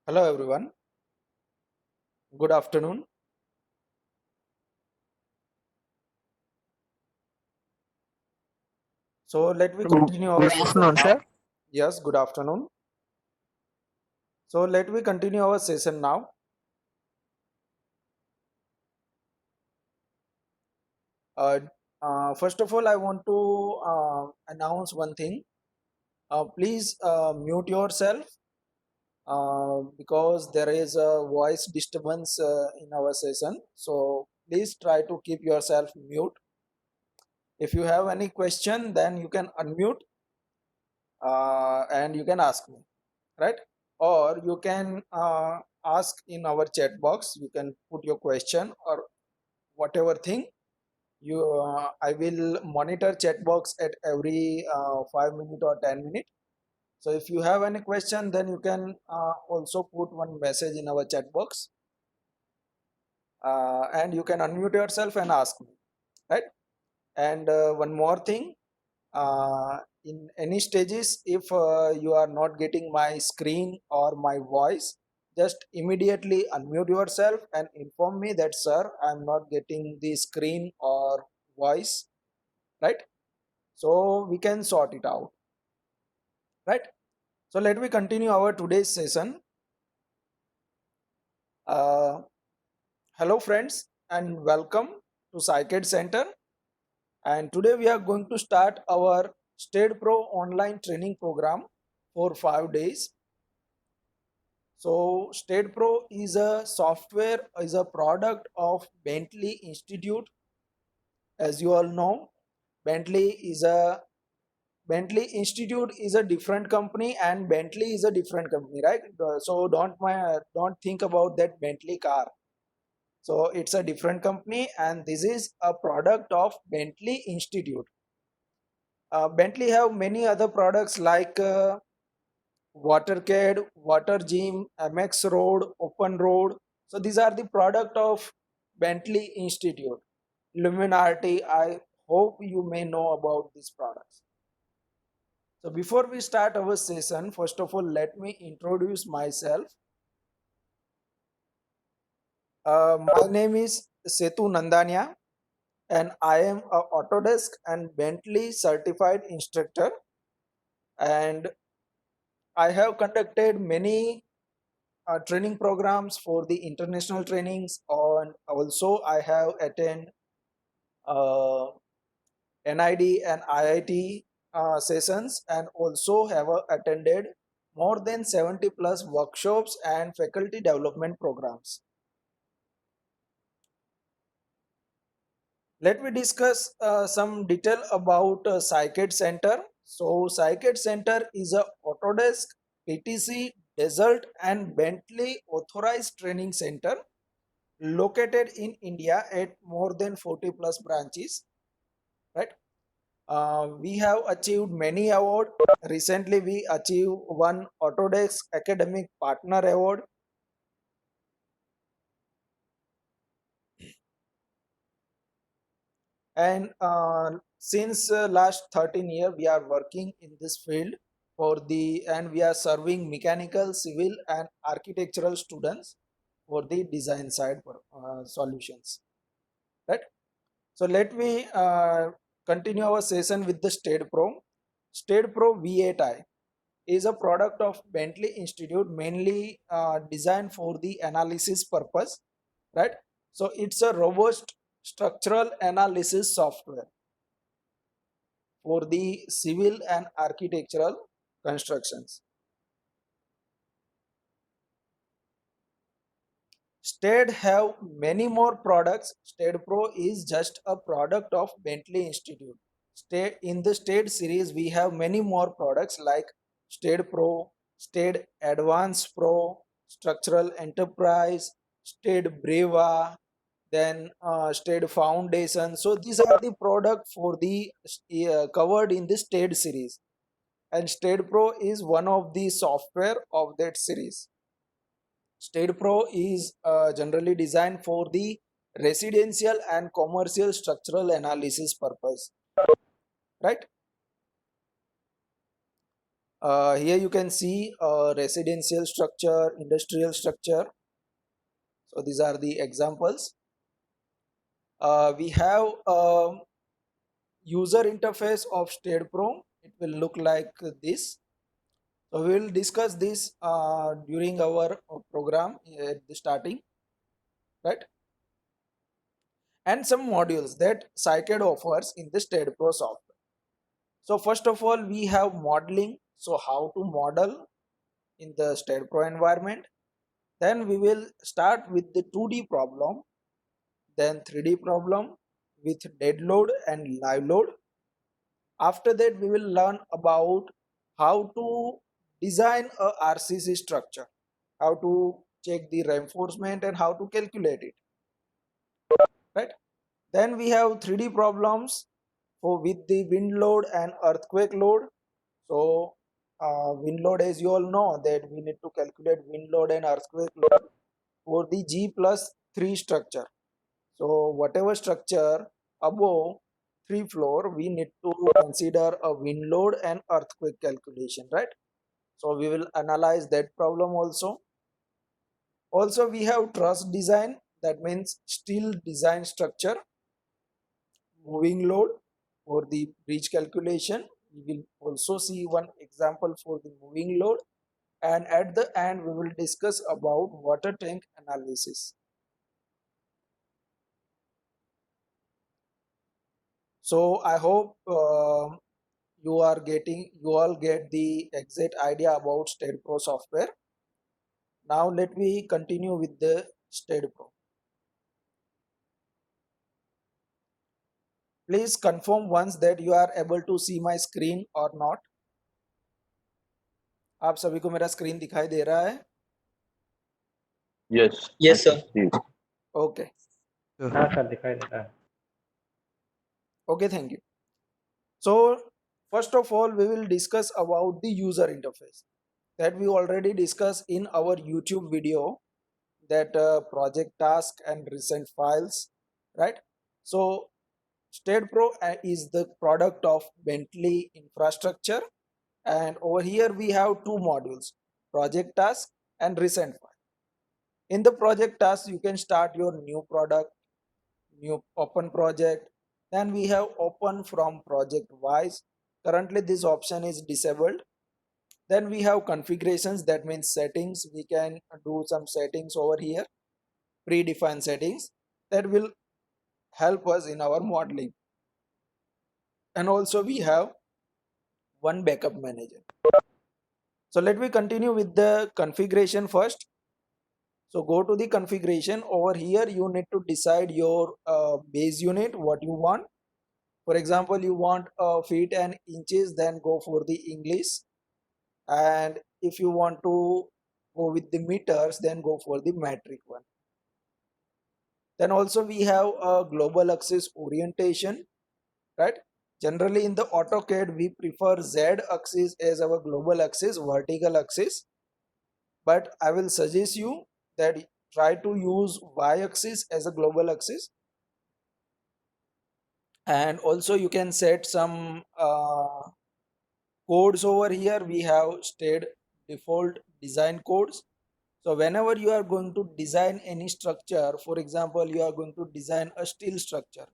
Hello everyone. Good afternoon. So let me continue our Good session afternoon, now. sir. Yes, good afternoon. So let me continue our session now. Uh, First of all, I want to announce one thing. Please mute yourself because there is a voice disturbance in our session. So please try to keep yourself mute. If you have any question, then you can unmute and you can ask me, right? Or you can ask in our chat box. You can put your question or whatever thing you I will monitor chat box at every 5 minute or 10 minute. So if you have any question, then you can also put one message in our chat box, and you can unmute yourself and ask me, right? And one more thing, in any stages, if you are not getting my screen or my voice, just immediately unmute yourself and inform me that, sir, I'm not getting the screen or voice, right? So we can sort it out, right? So let me continue our today's session. uh, Hello friends, and welcome to Psyched Center. And today we are going to start our State Pro online training program for 5 days. So State Pro is a software, is a product of Bentley Institute. As you all know, Bentley is a Bentley Institute is a different company, and Bentley is a different company, right? So don't think about that Bentley car. So it's a different company, and this is a product of Bentley Institute. Bentley have many other products like WaterCAD, Water Gym, MX Road, Open Road. So these are the product of Bentley Institute. Luminarity, I hope you may know about these products. So before we start our session, first of all, let me introduce myself. My name is Setu Nandania, and I am a Autodesk and Bentley certified instructor. And I have conducted many training programs for the international trainings, and also I have attended uh, NID and IIT sessions, and also have attended more than 70 plus workshops and faculty development programs. Let me discuss some detail about Psyched Center. So Psyched Center is a Autodesk, PTC, Desert and Bentley authorized training center located in India at more than 40 plus branches, right? We have achieved many awards. Recently, we achieved one Autodesk Academic Partner Award, and since last 13 years, we are working in this field and we are serving mechanical, civil, and architectural students for the design side for solutions, right? So let me continue our session with the State Pro. State Pro V8i is a product of Bentley Institute, mainly designed for the analysis purpose, right? So it's a robust structural analysis software for the civil and architectural constructions. State have many more products. State Pro is just a product of Bentley Institute. State in the State series, we have many more products like State Pro, State Advanced Pro, Structural Enterprise, State Breva, then State Foundation. So these are the product for the covered in the State series, and State Pro is one of the software of that series. State Pro is generally designed for the residential and commercial structural analysis purpose, right? Here you can see residential structure, industrial structure. So these are the examples. We have user interface of StadePro. It will look like this. So we will discuss this during our program at the starting, right? And some modules that Cycad offers in the StadePro software. So first of all, we have modeling. So how to model in the StadePro environment. Then we will start with the 2D problem, then 3D problem with dead load and live load. After that, we will learn about how to design a RCC structure, how to check the reinforcement and how to calculate it, right? Then we have 3D problems for with the wind load and earthquake load. So wind load, as you all know, that we need to calculate wind load and earthquake load for the G plus 3 structure. So whatever structure above 3 floor, we need to consider a wind load and earthquake calculation, right? So we will analyze that problem also. Also we have truss design, that means steel design structure, moving load for the bridge calculation. We will also see one example for the moving load, and at the end we will discuss about water tank analysis. So I hope you all get the exact idea about StadePro software. Now let me continue with the StadePro. Please confirm once that you are able to see my screen or not. आप सभी को मेरा screen दिखाई दे रहा है? Yes. Yes, sir. Please. Okay. हाँ sir दिखाई दे रहा है. Okay, thank you. So first of all, we will discuss about the user interface that we already discussed in our YouTube video, that project task and recent files, right? So StadePro is the product of Bentley Infrastructure, and over here we have two modules: project task and recent file. In the project task, you can start your new product, new open project. Then we have open from project wise. Currently this option is disabled. Then we have configurations, that means settings. We can do some settings over here, predefined settings that will help us in our modeling. And also we have one backup manager. So let me continue with the configuration first. So go to the configuration. Over here you need to decide your base unit, what you want. For example, you want feet and inches, then go for the English. And if you want to go with the meters, then go for the metric one. Then also we have a global axis orientation, right? Generally in the AutoCAD we prefer Z axis as our global axis, vertical axis, but I will suggest you that try to use Y axis as a global axis. And also you can set some codes over here. We have stayed default design codes. So whenever you are going to design any structure, for example, you are going to design a steel structure,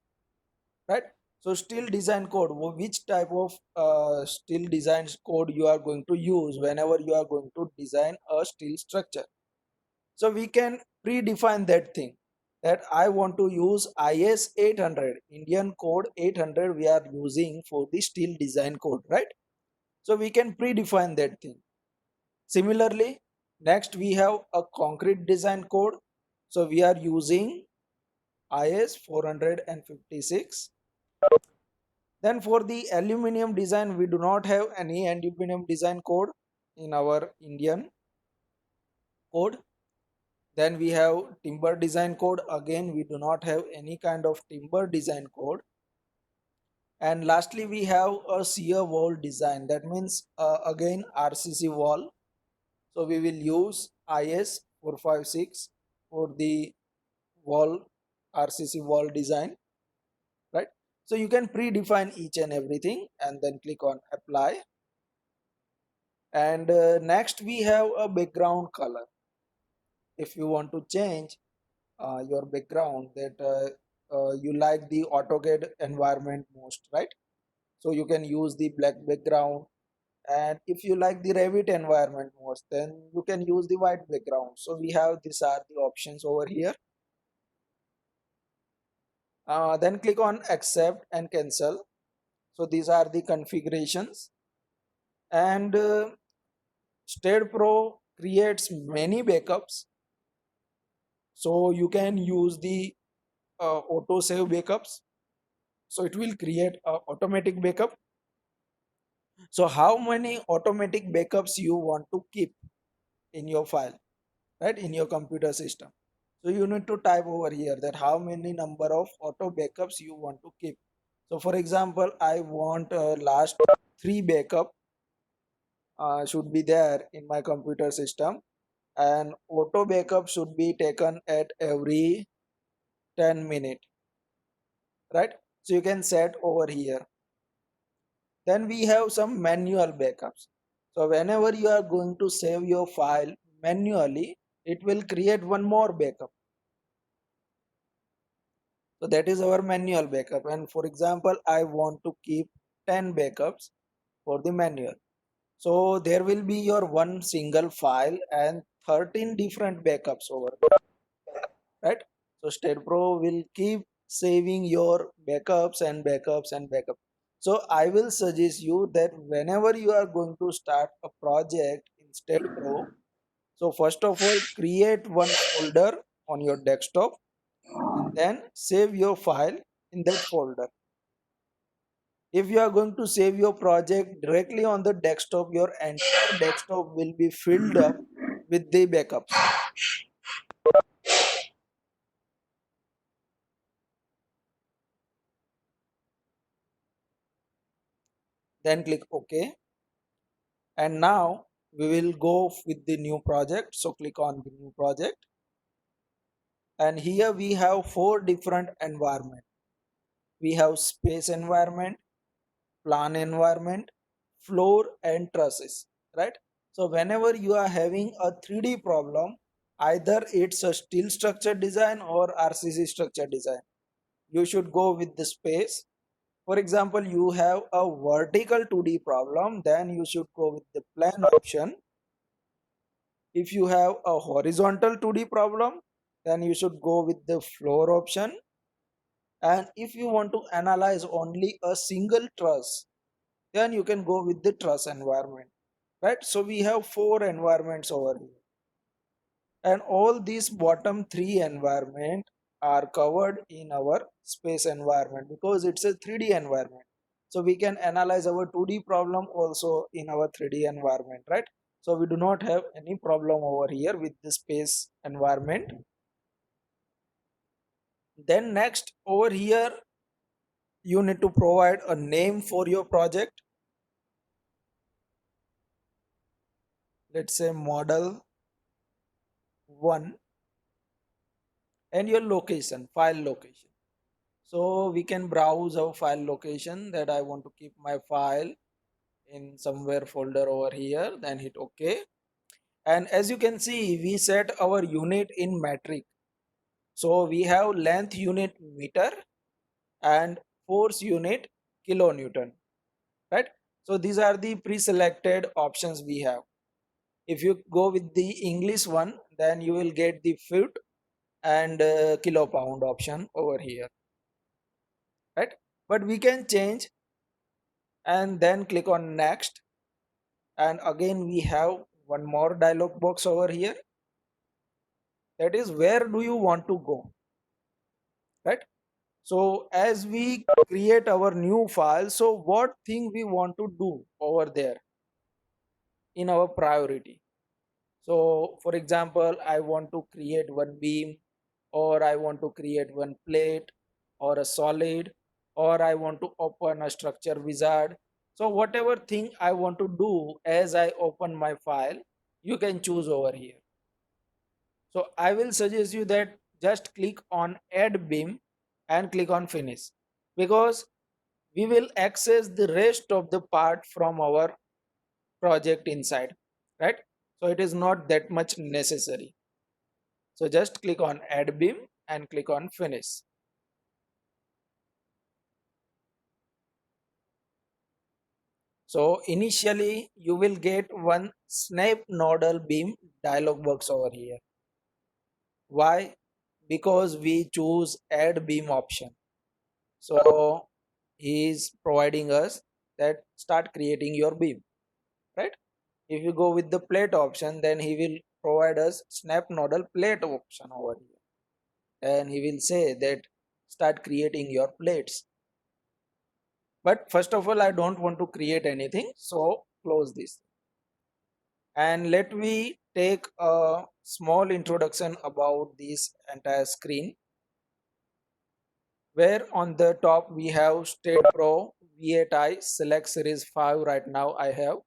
right? So steel design code, which type of steel design code you are going to use whenever you are going to design a steel structure. So we can predefine that thing, that I want to use IS 800, Indian code 800 we are using for the steel design code, right? So we can predefine that thing. Similarly, next we have a concrete design code. So we are using IS 456. Then for the aluminum design, we do not have any aluminum design code in our Indian code. Then we have timber design code. Again, we do not have any kind of timber design code. And lastly, we have a shear wall design. That means again RCC wall. So we will use IS 456 for the wall, RCC wall design, right? So you can predefine each and everything and then click on apply. And next we have a background color. If you want to change your background, that you like the AutoCAD environment most, right? So you can use the black background. And if you like the Revit environment most, then you can use the white background. So we have, these are the options over here. Then click on accept and cancel. So these are the configurations. And State Pro creates many backups. So you can use the auto save backups. So it will create a automatic backup. So how many automatic backups you want to keep in your file, right, in your computer system? So you need to type over here that how many number of auto backups you want to keep. So for example, I want last 3 backup should be there in my computer system, and auto backup should be taken at every 10 minutes, right? So you can set over here. Then we have some manual backups. So whenever you are going to save your file manually, it will create one more backup. So that is our manual backup. And for example, I want to keep 10 backups for the manual. So there will be your one single file and 13 different backups over there, right? So State Pro will keep saving your backups and backups and backups. So I will suggest you that whenever you are going to start a project in State Pro, so first of all, create one folder on your desktop and then save your file in that folder. If you are going to save your project directly on the desktop, your entire desktop will be filled up with the backups. Then click OK. And now we will go with the new project. So click on the new project. And here we have 4 different environment. We have space environment, plan environment, floor and trusses, right? So whenever you are having a 3D problem, either it's a steel structure design or RCC structure design, you should go with the space. For example, you have a vertical 2D problem, then you should go with the plan option. If you have a horizontal 2D problem, then you should go with the floor option. And if you want to analyze only a single truss, then you can go with the truss environment, right? So we have 4 environments over here, and all these bottom 3 environment are covered in our space environment because it's a 3D environment. So we can analyze our 2D problem also in our 3D environment, right? So we do not have any problem over here with the space environment. Then next over here, you need to provide a name for your project. Let's say model 1, and your location, file location. So we can browse our file location that I want to keep my file in somewhere folder over here, then hit OK. And as you can see, we set our unit in metric. So we have length unit meter and force unit kilonewton, right? So these are the pre-selected options we have. If you go with the English one, then you will get the foot and kilopound option over here, right? But we can change and then click on next. And again we have one more dialog box over here, that is where do you want to go, right? So as we create our new file, so what thing we want to do over there in our priority. So for example, I want to create one beam, or I want to create one plate or a solid, or I want to open a structure wizard. So whatever thing I want to do as I open my file, you can choose over here. So I will suggest you that just click on add beam and click on finish, because we will access the rest of the part from our project inside, right? So it is not that much necessary. So just click on add beam and click on finish. So initially you will get one snap nodal beam dialog box over here. Why? Because we choose add beam option. So he is providing us that start creating your beam, right? If you go with the plate option, then he will provide us snap nodal plate option over here. And he will say that start creating your plates. But first of all, I don't want to create anything. So close this. And let me take a small introduction about this entire screen, where on the top we have State Pro V8i Select Series 5 right now I have,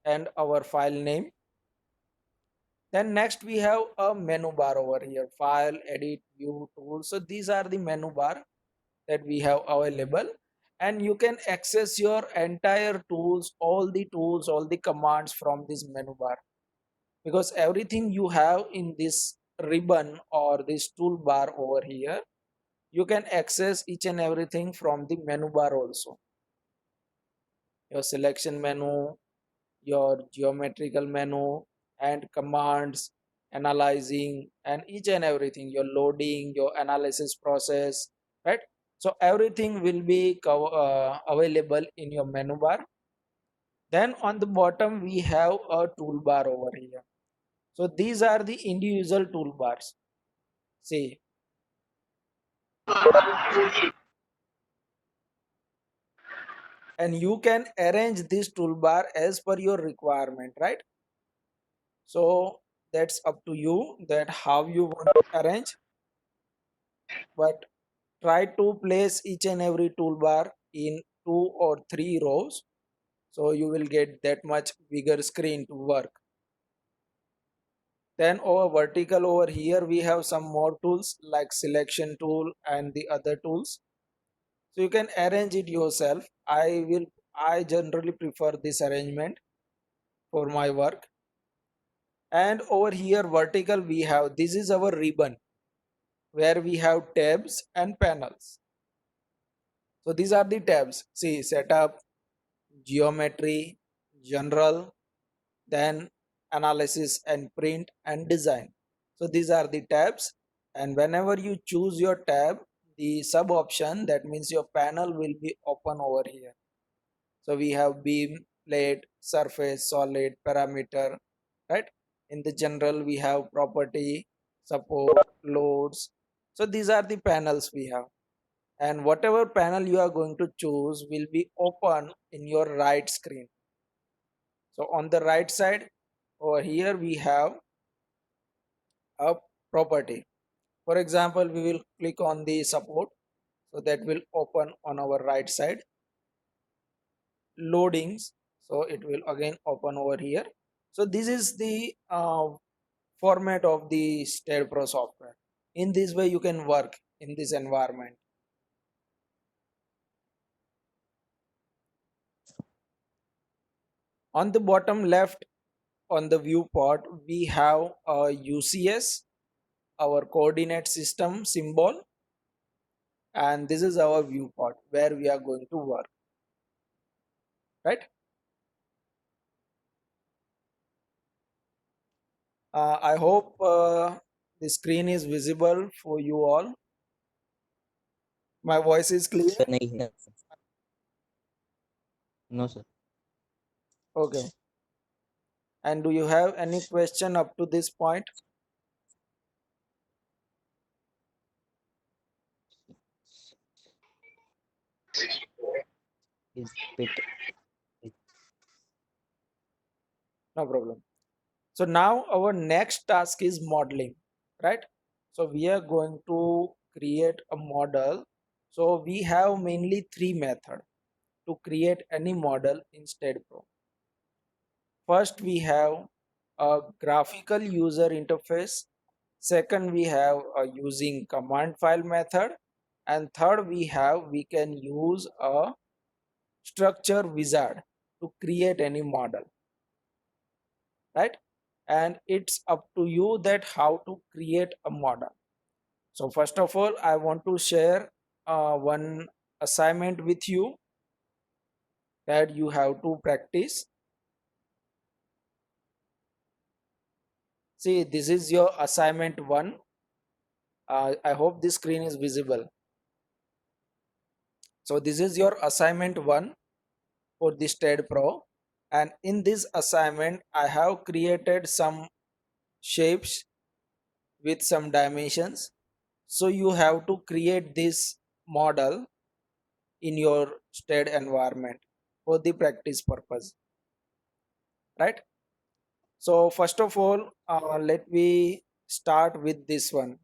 and our file name. Then next we have a menu bar over here, file, edit, view, tools. So these are the menu bar that we have available, and you can access your entire tools, all the commands from this menu bar, because everything you have in this ribbon or this toolbar over here, you can access each and everything from the menu bar also. Your selection menu, your geometrical menu, and commands, analyzing, and each and everything, your loading, your analysis process, right? So everything will be available in your menu bar. Then on the bottom we have a toolbar over here. So these are the individual toolbars. See, and you can arrange this toolbar as per your requirement, right? So that's up to you that how you want to arrange, but try to place each and every toolbar in 2 or 3 rows, so you will get that much bigger screen to work. Then over vertical over here we have some more tools like selection tool and the other tools, so you can arrange it yourself. I generally prefer this arrangement for my work. And over here vertical we have, this is our ribbon where we have tabs and panels. So these are the tabs. See, setup, geometry, general, then analysis and print and design. So these are the tabs, and whenever you choose your tab, the sub option, that means your panel will be open over here. So we have beam, plate, surface, solid, parameter, right? In the general we have property, support, loads. So these are the panels we have, and whatever panel you are going to choose will be open in your right screen. So on the right side over here we have a property. For example, we will click on the support, so that will open on our right side. Loadings, so it will again open over here. So this is the format of the StadePro software. In this way you can work in this environment. On the bottom left on the viewport we have a UCS, our coordinate system symbol, and this is our viewport where we are going to work, right? I hope the screen is visible for you all. My voice is clear. Sir नहीं है no sir Okay. And do you have any question up to this point? Is it No problem. So now our next task is modeling, right? So we are going to create a model. So we have mainly three methods to create any model in StadePro. First, we have a graphical user interface. Second, we have a using command file method. And third, we can use a structure wizard to create any model. right? And it's up to you that how to create a model. So first of all, I want to share one assignment with you that you have to practice. See, this is your assignment one. I hope this screen is visible. So this is your assignment one for the TED Pro. And in this assignment, I have created some shapes with some dimensions. So you have to create this model in your TED environment for the practice purpose, right? So first of all, let me start with this one.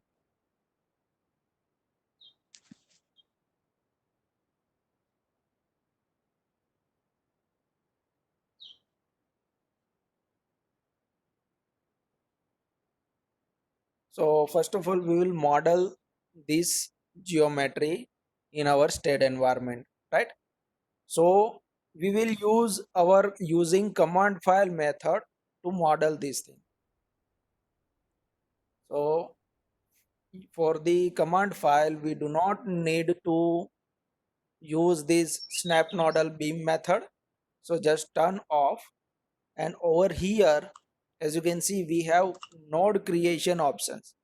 So first of all, we will model this geometry in our TED environment, right? So we will use our using command file method to model this thing. So for the command file, we do not need to use this snap nodal beam method. So just turn off, and over here, as you can see, we have node creation options.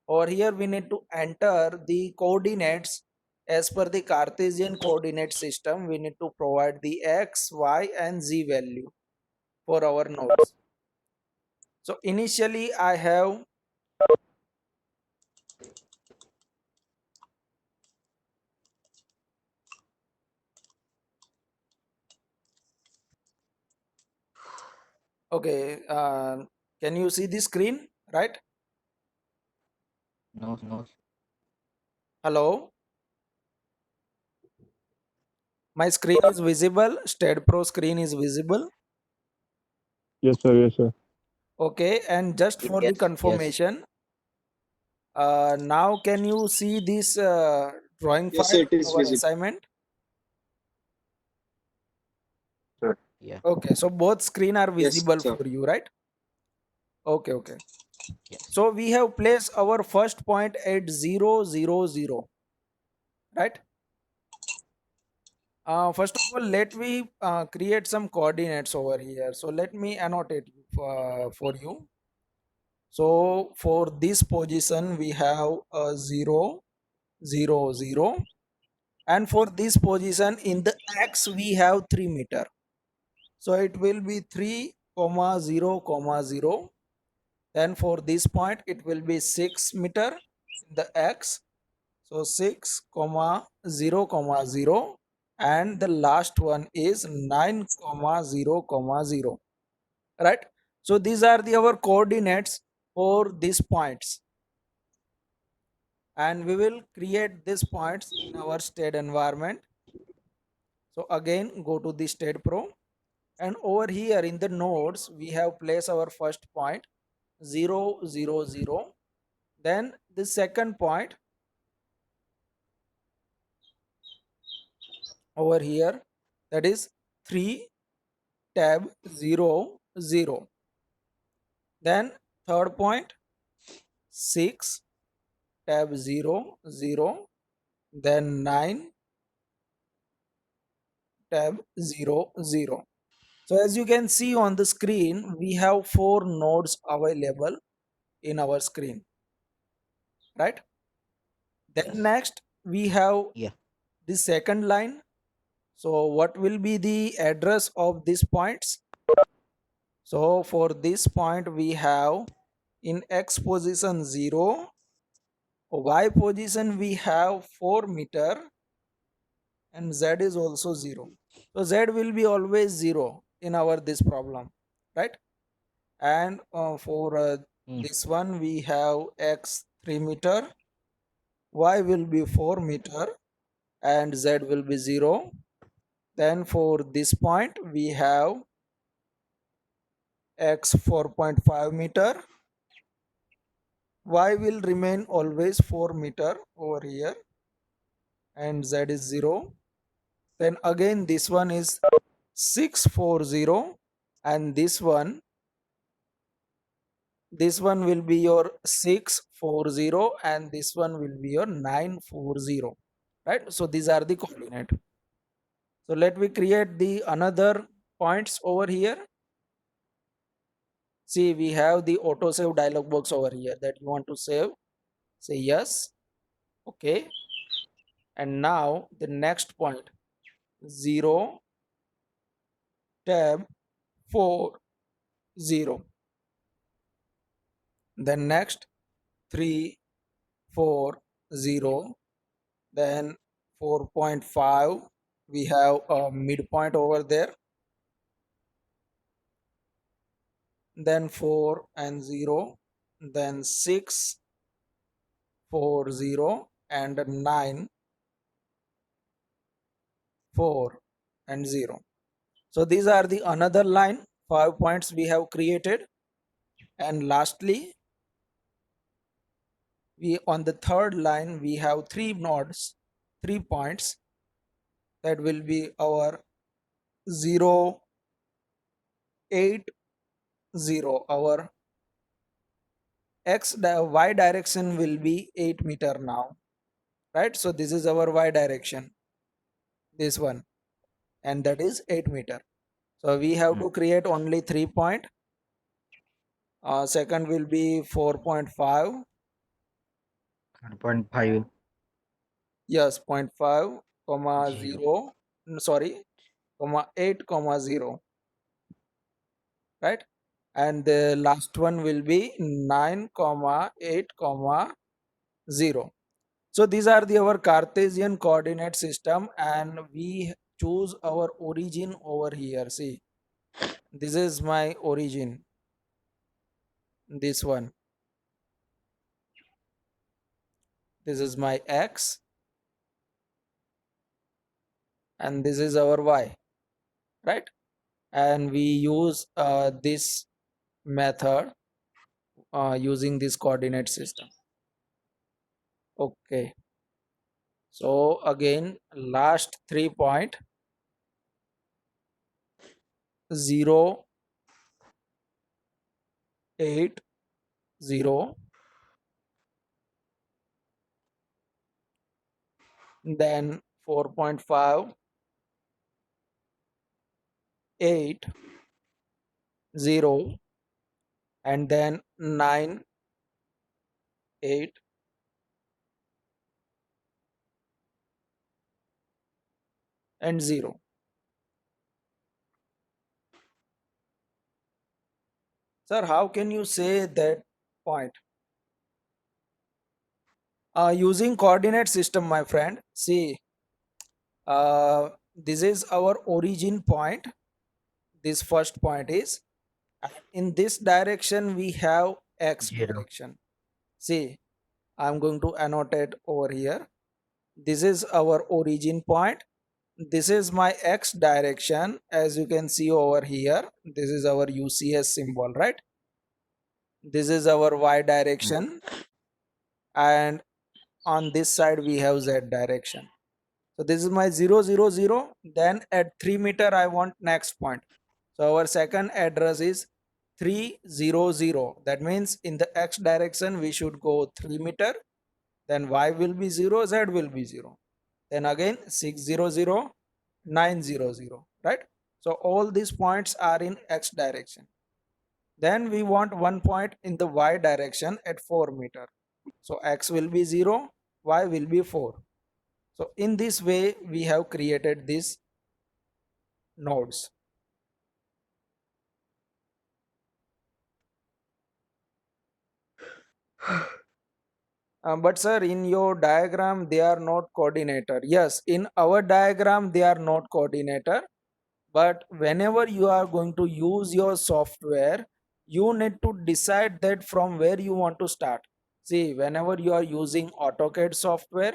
Over here we need to enter the coordinates as per the Cartesian coordinate system. We need to provide the x, y and z value for our nodes. So initially I have okay, can you see the screen, right? No, no. Hello, my screen is visible. TED Pro screen is visible. Yes, sir. Yes, sir. Okay, and just for the Yes, yes. confirmation, now can you see this drawing Yes, sir, file, it is our visible. assignment? Yeah. Okay, so both screen are Yes, visible sir. for you, right? Okay, okay. Yes. So we have placed our first point at 0, 0, 0, right? First of all, let me create some coordinates over here. So let me annotate for you. So for this position, we have 0, 0, 0. And for this position in the x, we have 3 meter. So it will be 3, comma 0, comma 0. Then for this point, it will be 6 meter in the x. So 6, comma 0, comma 0. And the last one is 9, comma 0, comma 0. Right? So these are our coordinates for these points. And we will create these points in our TED environment. So again, go to the TED Pro. And over here in the nodes, we have placed our first point 0, 0, 0. Then the second point over here, that is 3 tab 0, 0. Then third point 6 tab 0, 0. Then 9 tab 0, 0. So as you can see on the screen, we have 4 nodes available in our screen, right? Then next we have Yeah. the second line. So what will be the address of these points? So for this point we have in x position 0, y position we have 4 meter, and z is also 0. So z will be always 0 in our this problem, right? And for Mm. this one we have x 3 meter, y will be 4 meter, and z will be 0. Then for this point we have x 4.5 meter, y will remain always 4 meter over here, and z is 0. Then again this one is 640, and this one this one will be your 640 and this one will be your 940, right? So these are the coordinate. So let me create the another points over here. See, we have the auto save dialog box over here that you want to save. Say yes. Okay. And now the next point 0 tab 40. Then next 340. Then 4.5. We have a midpoint over there. Then 4 and 0. Then 6 4 0 and 9 4 and 0. So these are the another line 5 points we have created. And lastly, we on the third line we have 3 nodes, 3 points that will be our 0 8 0. Our y direction will be 8 meter now, right? So this is our y direction, this one, and that is 8 meter. So we have to create only 3 point. Second will be 4.5. 1.5. Yes, 0.5 comma 0. 0, sorry, comma 8 comma 0, right? And the last one will be 9 comma 8 comma 0. So these are the our Cartesian coordinate system, and we choose our origin over here. See, this is my origin, this one, this is my x, and this is our y, right? And we use this method using this coordinate system. Okay, so again last 3 point 0 8 0, then 4.5 8 0, and then 9 8 and 0. Sir, how can you say that point? Using coordinate system, my friend. See, this is our origin point. This first point is, in this direction we have x 0. direction. See, I'm going to annotate over here. This is our origin point. This is my x direction. As you can see over here, this is our UCS symbol, right? This is our y direction, and on this side we have z direction. So this is my 0 0 0. Then at 3 meter I want next point. So our second address is 300. That means in the x direction we should go 3 meter. Then y will be 0, z will be 0. Then again 600, 900, right? So all these points are in x direction. Then we want one point in the y direction at 4 meter. So x will be 0, y will be 4. So in this way we have created these nodes. But sir, in your diagram they are not coordinator. Yes, in our diagram they are not coordinator. But whenever you are going to use your software, you need to decide that from where you want to start. See, whenever you are using AutoCAD software,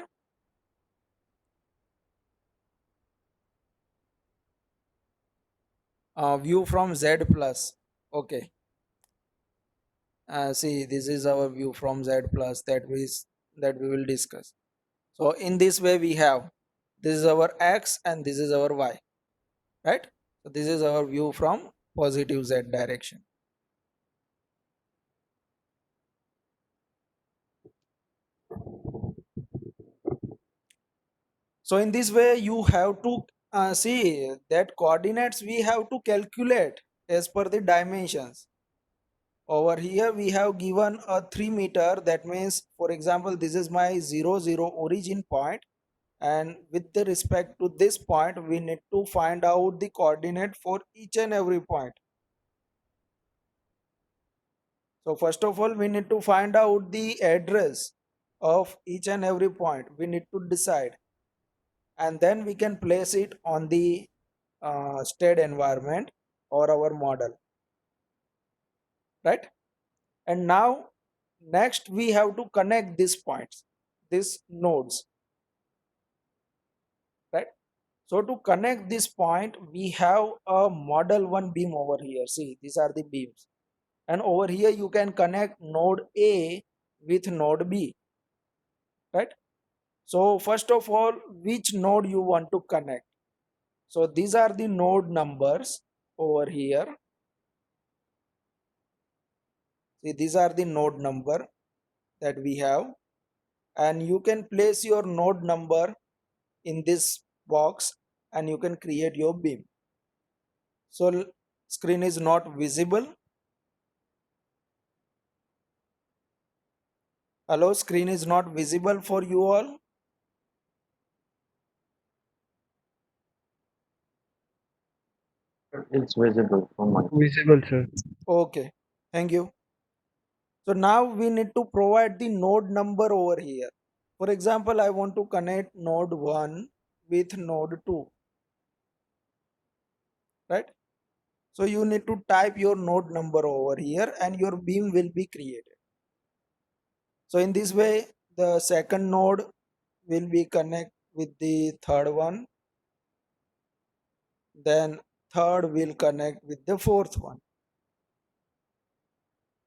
view from Z plus. Okay. See, this is our view from Z plus that we will discuss. So in this way we have, this is our X and this is our Y, right? So this is our view from positive Z direction. So in this way you have to see that coordinates we have to calculate as per the dimensions. Over here we have given a 3 meter, that means for example this is my 0 0 origin point, and with the respect to this point we need to find out the coordinate for each and every point. So first of all we need to find out the address of each and every point, we need to decide, and then we can place it on the state environment or our model, right? And now next we have to connect these points, these nodes, right? So to connect this point we have a model 1 beam over here. See, these are the beams, and over here you can connect node A with node B, right? So first of all, which node you want to connect? So these are the node numbers over here. See, these are the node number that we have, and you can place your node number in this box and you can create your beam. So screen is not visible. Hello, screen is not visible for you all. It's visible from my. Visible, sir. Okay, thank you. So now we need to provide the node number over here. For example, I want to connect node 1 with node 2, right? So you need to type your node number over here and your beam will be created. So in this way, the second node will be connect with the third one, then third will connect with the fourth one,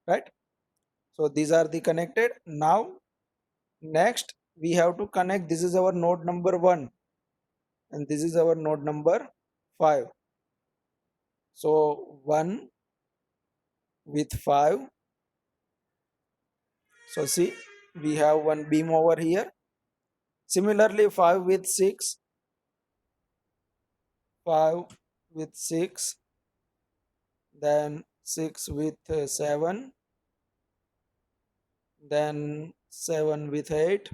right? So these are the connected. Now next we have to connect, this is our node number 1 and this is our node number 5. So 1 with 5. So see, we have one beam over here. Similarly 5 with 6, 5 with 6, then 6 with 7, then 7 with 8.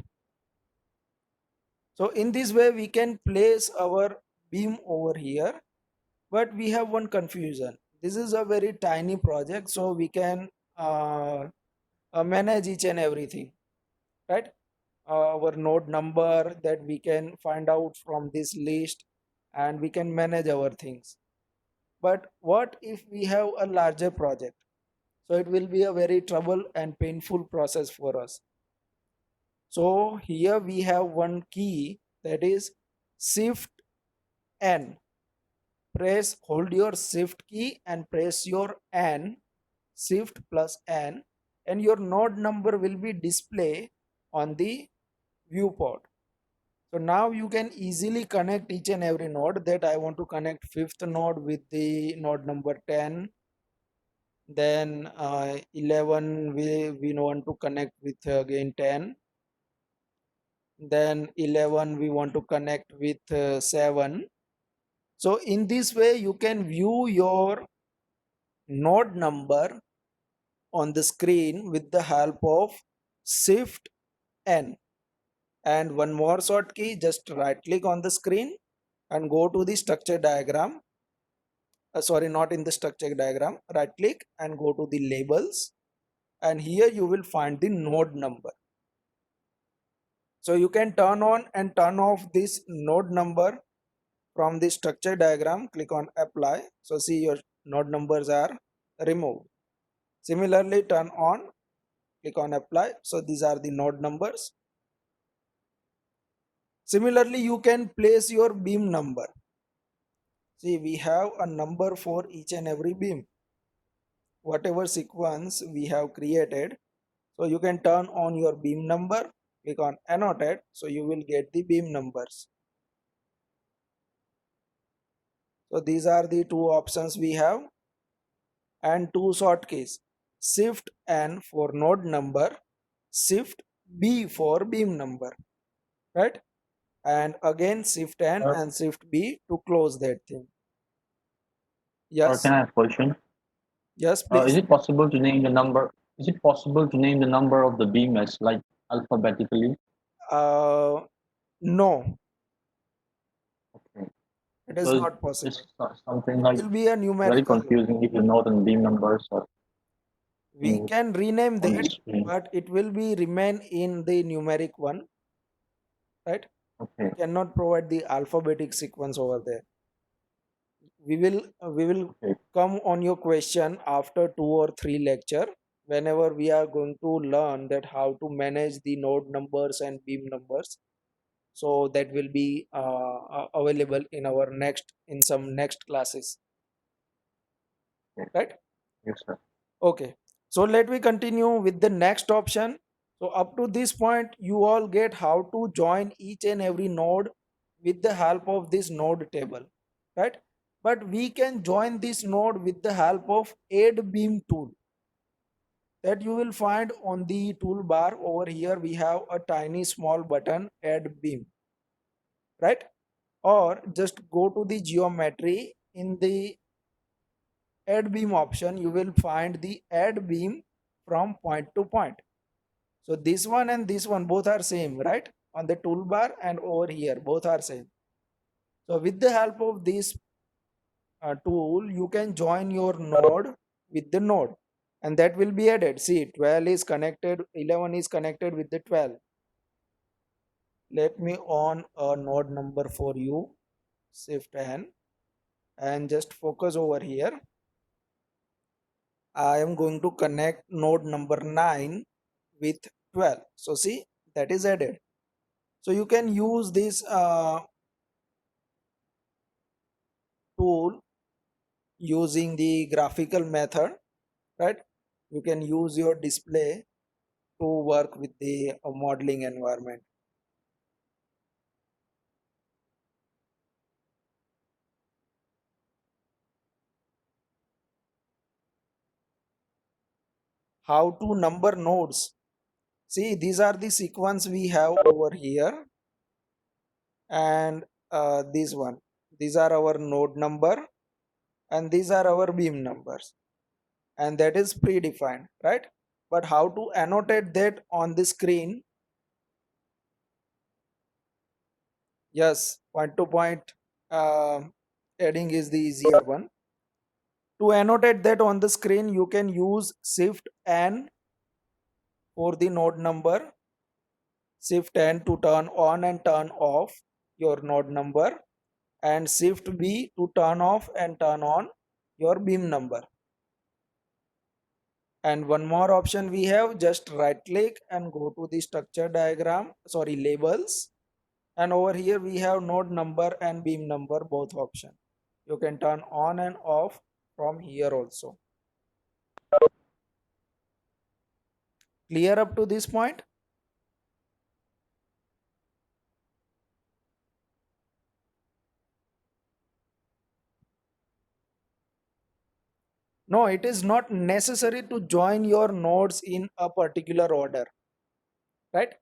So in this way we can place our beam over here, but we have one confusion. This is a very tiny project, so we can manage each and everything, right? Our node number that we can find out from this list, and we can manage our things. But what if we have a larger project? So it will be a very trouble and painful process for us. So here we have one key, that is shift N. Press, hold your shift key and press your N, shift plus N, and your node number will be display on the viewport. So now you can easily connect each and every node. That I want to connect fifth node with the node number 10, then 11 we want to connect with again 10, then 11 we want to connect with 7. So in this way you can view your node number on the screen with the help of shift N. And one more shortcut, just right click on the screen and go to the structure diagram. Sorry, not in the structure diagram. Right click and go to the labels, and here you will find the node number. So you can turn on and turn off this node number from the structure diagram. Click on apply. So see, your node numbers are removed. Similarly, turn on, click on apply. So these are the node numbers. Similarly, you can place your beam number. See, we have a number for each and every beam, whatever sequence we have created. So you can turn on your beam number, click on annotate, so you will get the beam numbers. So these are the two options we have, and two shortkeys, shift N for node number, shift B for beam number, right? and again shift N Sir, and shift B to close that thing. or Yes, can I have a question? yes, Is please. it possible to name the number? Is it possible to name the number of the beam as like alphabetically? No, Okay. it is So not possible. it's something It like will be a very numerical. confusing if you know the beam numbers or We in can rename on the that, screen. but it will be remain in the numeric one, right? Okay. Cannot provide the alphabetic sequence over there. We will Okay. come on your question after 2 or 3 lecture, whenever we are going to learn that how to manage the node numbers and beam numbers. So that will be available in our next in some next classes, Okay. right? Yes, sir. Okay, so let me continue with the next option. So up to this point you all get how to join each and every node with the help of this node table, right? But we can join this node with the help of add beam tool that you will find on the toolbar. Over here we have a tiny small button, add beam, right? Or just go to the geometry. In the add beam option you will find the add beam from point to point. So this one and this one both are same, right? On the toolbar and over here both are same. So with the help of this tool you can join your node with the node, and that will be added. See, 12 is connected, 11 is connected with the 12. Let me on a node number for you, shift N, and just focus over here. I am going to connect node number 9 with 12. So see, that is added. So you can use this tool using the graphical method, right? You can use your display to work with the modeling environment. How to number nodes? See, these are the sequence we have over here, and this one, these are our node number and these are our beam numbers, and that is predefined, right? But how to annotate that on the screen? Yes, point to point adding is the easier one. To annotate that on the screen you can use shift N for the node number, shift N to turn on and turn off your node number, and shift B to turn off and turn on your beam number. And one more option we have, just right click and go to the structure diagram, sorry, labels, and over here we have node number and beam number, both option. You can turn on and off from here also. Clear up to this point? No, it is not necessary to join your nodes in a particular order, right?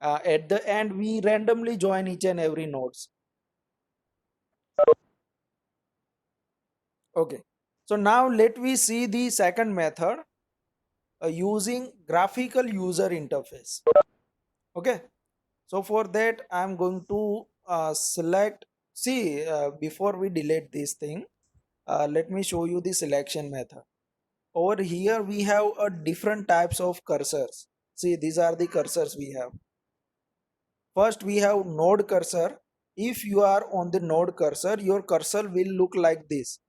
At the end we randomly join each and every nodes. Okay, so now let me see the second method, using graphical user interface. Okay, so for that I'm going to select, see, before we delete this thing, let me show you the selection method. Over here we have a different types of cursors. See, these are the cursors we have. First we have node cursor. If you are on the node cursor, your cursor will look like this,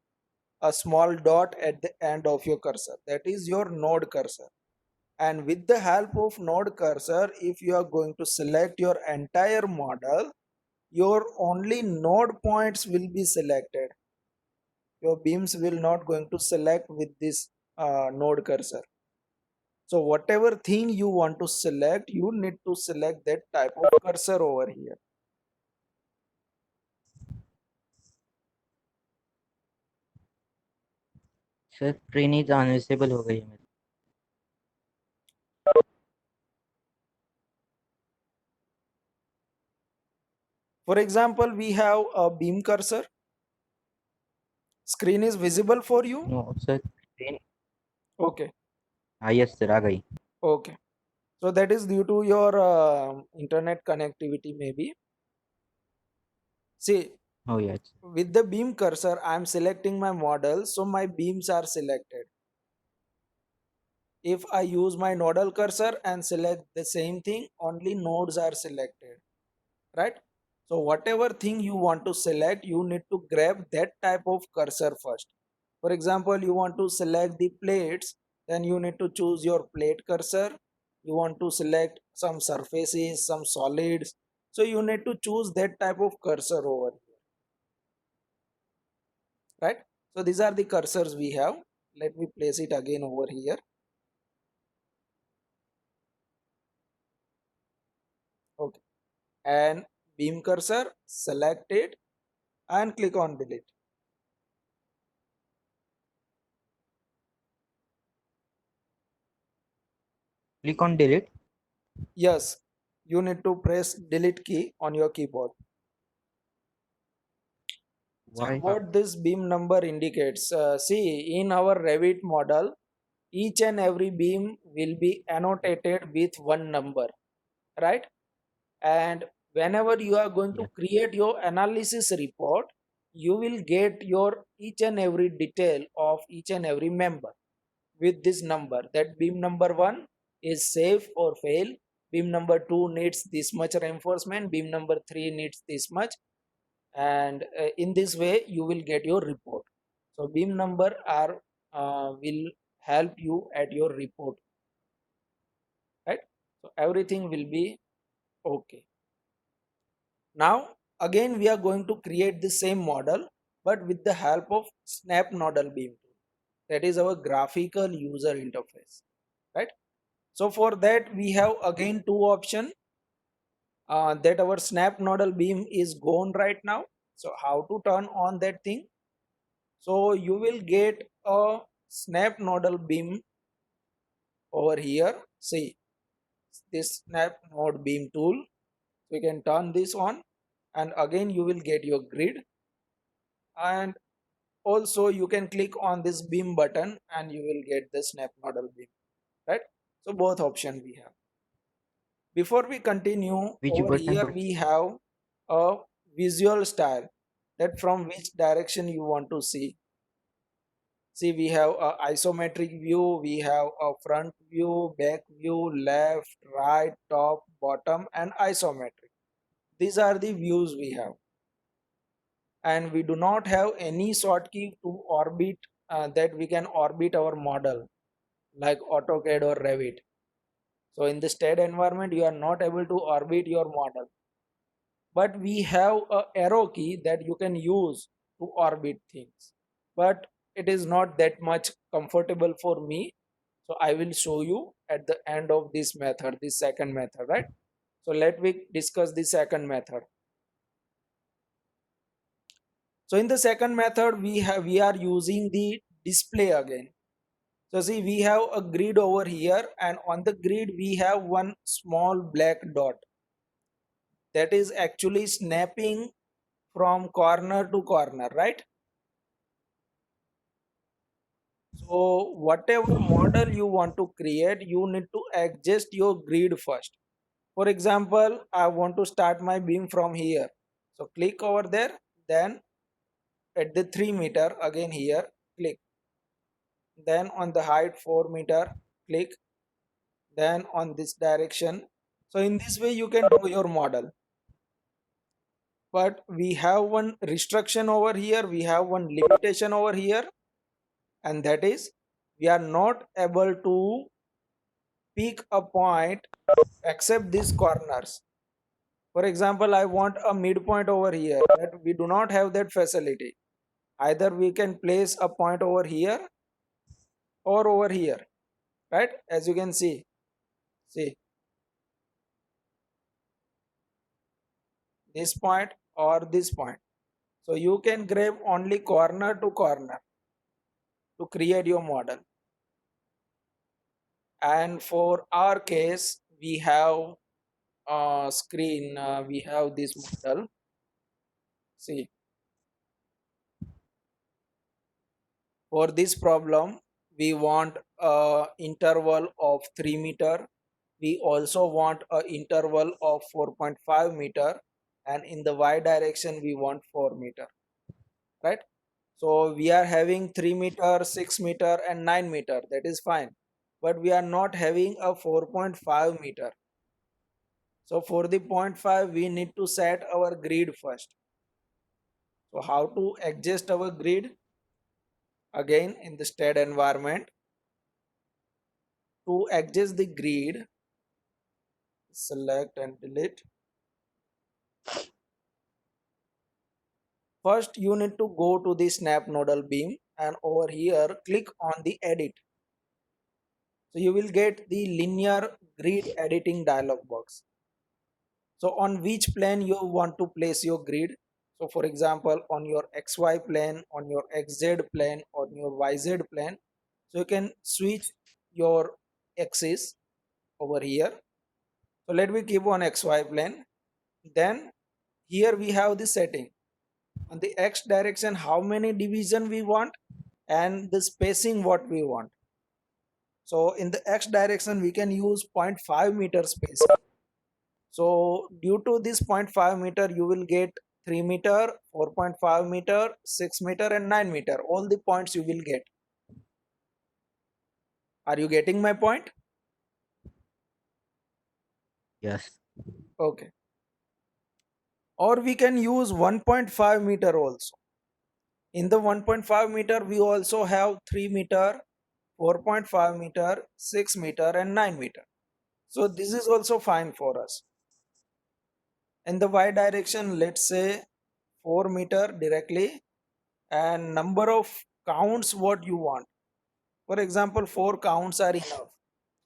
a small dot at the end of your cursor, that is your node cursor. And with the help of node cursor, if you are going to select your entire model, your only node points will be selected. Your beams will not going to select with this node cursor. So whatever thing you want to select, you need to select that type of cursor over here. Sir screen is invisible हो गई है मेरी. For example, we have a beam cursor. Screen is visible for you? No, sir. Screen. Okay. Yes, sir. आ गई. Okay. So that is due to your internet connectivity maybe. See, Oh, yes. with the beam cursor, I am selecting my model, so my beams are selected. If I use my nodal cursor and select the same thing, only nodes are selected, right? So whatever thing you want to select, you need to grab that type of cursor first. For example, you want to select the plates, then you need to choose your plate cursor. You want to select some surfaces, some solids, so you need to choose that type of cursor over here, right? So these are the cursors we have. Let me place it again over here. Okay, and beam cursor, select it and click on delete. Click on delete. Yes, you need to press delete key on your keyboard. So Why? what this beam number indicates, see, in our Revit model, each and every beam will be annotated with one number, right? And whenever you are going to Yes. create your analysis report, you will get your each and every detail of each and every member with this number, that beam number 1 is safe or fail, beam number 2 needs this much reinforcement, beam number 3 needs this much, and in this way you will get your report. So beam number are will help you at your report, right? So everything will be okay. Now again we are going to create the same model, but with the help of snap nodal beam tool. That is our graphical user interface, right? So for that we have again two options, that our snap nodal beam is gone right now. So how to turn on that thing? So you will get a snap nodal beam over here. See this snap node beam tool. We can turn this on, and again you will get your grid, and also you can click on this beam button and you will get the snap nodal beam, right? So both option we have. Before we continue, Which over here button? we have a visual style, that from which direction you want to see. See, we have a isometric view, we have a front view, back view, left, right, top, bottom, and isometric. These are the views we have. And we do not have any shortcut to orbit, that we can orbit our model like AutoCAD or Revit. So in the STED environment, you are not able to orbit your model. But we have a arrow key that you can use to orbit things. But it is not that much comfortable for me. So I will show you at the end of this method, this second method, right? So let me discuss the second method. So in the second method, we are using the display again. So see, we have a grid over here, and on the grid we have one small black dot that is actually snapping from corner to corner, right? So whatever model you want to create, you need to adjust your grid first. For example, I want to start my beam from here. So click over there, then at the 3 meter again here, click. Then on the height 4 meter, click. Then on this direction. So in this way you can do your model. But we have one restriction over here, we have one limitation over here, and that is we are not able to pick a point except these corners. For example, I want a midpoint over here, that we do not have that facility. Either we can place a point over here or over here, right? As you can see this point or this point. So you can grab only corner to corner to create your model. And for our case, we have screen, we have this model. See, for this problem, we want a interval of 3 meter. We also want a interval of 4.5 meter, and in the y direction we want 4 meter, right? So we are having 3 meter, 6 meter and 9 meter, that is fine, but we are not having a 4.5 meter. So for the 0.5 we need to set our grid first. So how to adjust our grid? Again, in the state environment, to adjust the grid, select and delete. First you need to go to the snap nodal beam, and over here click on the edit. So you will get the linear grid editing dialog box. So on which plane you want to place your grid? So for example, on your xy plane, on your xz plane, on your yz plane. So you can switch your axis over here. So let me keep on xy plane. Then here we have the setting. On the x direction, how many division we want, and the spacing what we want. So in the x direction we can use 0.5 meter spacing. So due to this 0.5 meter you will get 3 meter, 4.5 meter, 6 meter and 9 meter. All the points you will get. Are you getting my point? Yes. Okay. Or we can use 1.5 meter also. In the 1.5 meter we also have 3 meter, 4.5 meter, 6 meter and 9 meter. So this is also fine for us. In the y direction, let's say 4 meter directly, and number of counts what you want. For example, 4 counts are enough.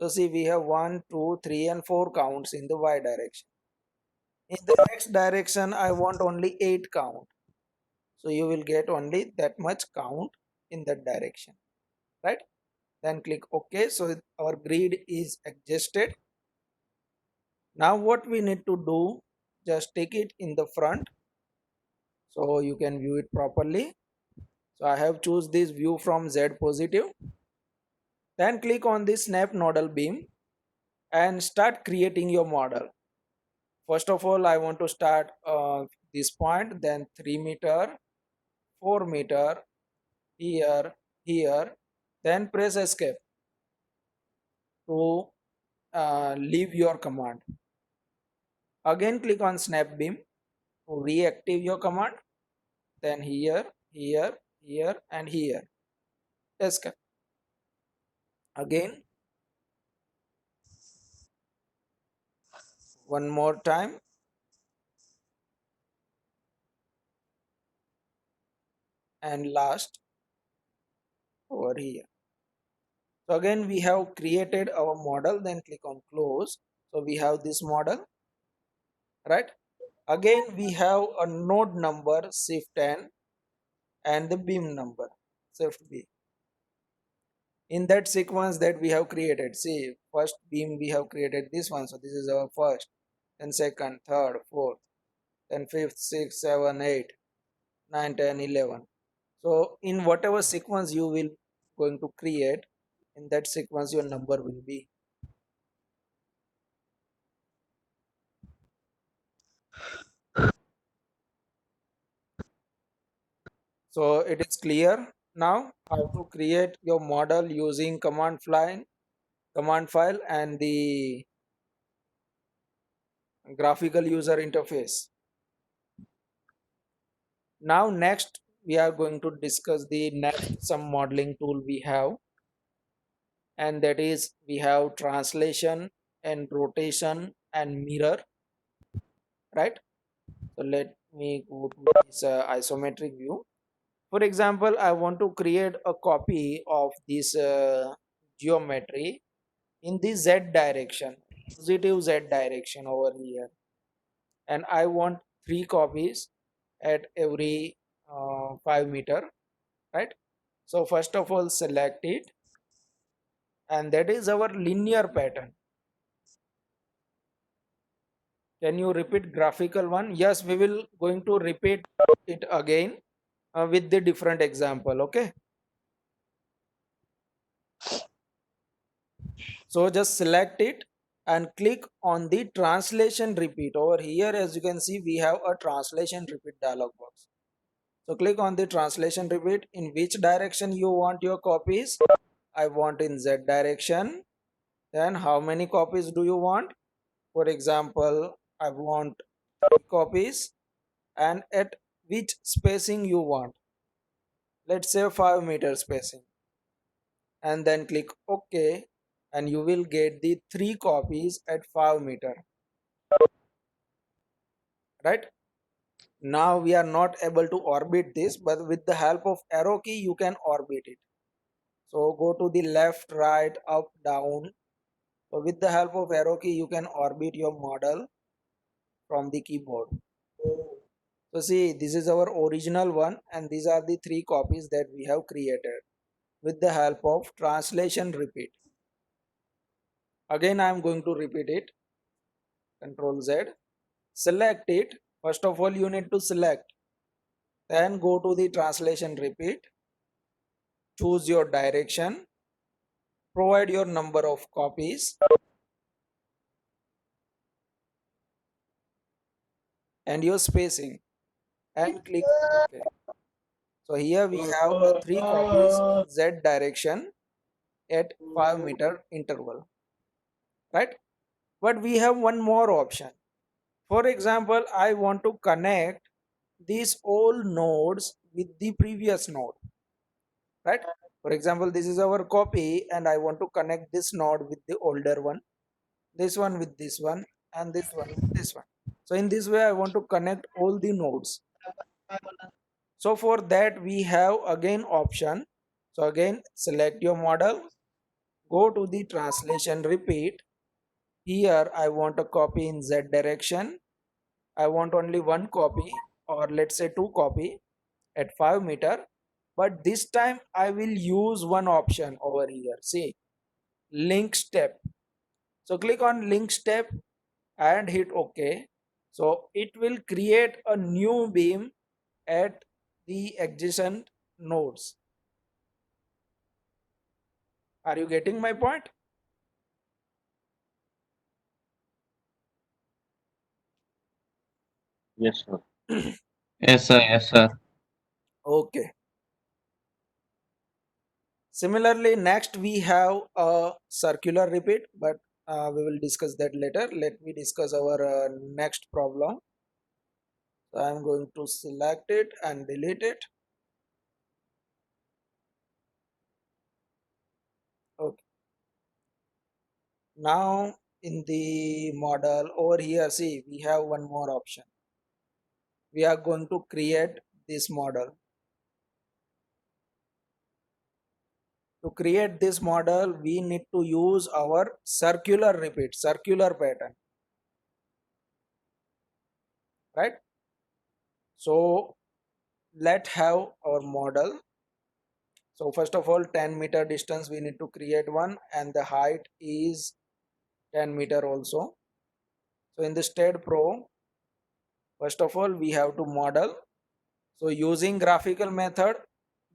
So see, we have 1, 2, 3 and 4 counts in the y direction. In the x direction I want only 8 count. So you will get only that much count in that direction, right? Then click OK. So our grid is adjusted. Now what we need to do, just take it in the front so you can view it properly. So I have choose this view from Z positive. Then click on the snap nodal beam and start creating your model. First of all, I want to start this point, then 3 meter, 4 meter, here, here, then press escape to leave your command. Again click on snap beam to reactive your command, then here, here, here and here. Escape. Again, one more time, and last over here. So again we have created our model, then click on close. So we have this model, right? Again we have a node number shift n and the beam number shift b. In that sequence that we have created, see, first beam we have created this one, so this is our first, then second, third, fourth, then fifth, sixth, 7, 8, 9, 10, 11. So in whatever sequence you will going to create, in that sequence your number will be. So it is clear now how to create your model using command file and the graphical user interface. Now next we are going to discuss the next some modeling tool we have, and that is we have translation and rotation and mirror, right? So let me go to this isometric view. For example, I want to create a copy of this geometry in the z direction, positive z direction over here, and I want 3 copies at every 5 meter, right? So first of all select it, and that is our linear pattern. Can you repeat graphical one? Yes, we will going to repeat it again with the different example. Okay. So just select it and click on the translation repeat. Over here, as you can see, we have a translation repeat dialog box. So click on the translation repeat. In which direction you want your copies? I want in Z direction. Then how many copies do you want? For example, I want 3 copies. And at which spacing you want? Let's say 5 meter spacing. And then click OK, and you will get the 3 copies at 5 meter. Right? Now we are not able to orbit this, but with the help of arrow key you can orbit it. So go to the left, right, up, down. So with the help of arrow key you can orbit your model from the keyboard. So see, this is our original one, and these are the 3 copies that we have created with the help of translation repeat. Again I am going to repeat it. Control Z. Select it. First of all you need to select. Then go to the translation repeat. Choose your direction. Provide your number of copies. And your spacing. And click OK. So here we have 3 copies Z direction at 5 meter interval. Right? But we have one more option. For example, I want to connect these all nodes with the previous node. Right? For example, this is our copy and I want to connect this node with the older one, this one with this one, and this one with this one. So in this way I want to connect all the nodes. So for that we have again option. So again select your model, go to the translation repeat. Here I want a copy in Z direction. I want only 1 copy, or let's say 2 copy at 5 meter. But this time I will use one option over here. See, link step. So click on link step and hit OK. So it will create a new beam at the adjacent nodes. Are you getting my point? Yes, sir. Yes, sir. Yes, sir. Okay. Similarly, next we have a circular repeat, but we will discuss that later. Let me discuss our next problem. So I am going to select it and delete it. Okay. Now in the model over here, see, we have one more option. We are going to create this model. To create this model, we need to use our circular repeat, circular pattern. Right? So let's have our model. So first of all, 10 meter distance we need to create one, and the height is 10 meter also. So in the STED Pro, first of all we have to model. So using graphical method,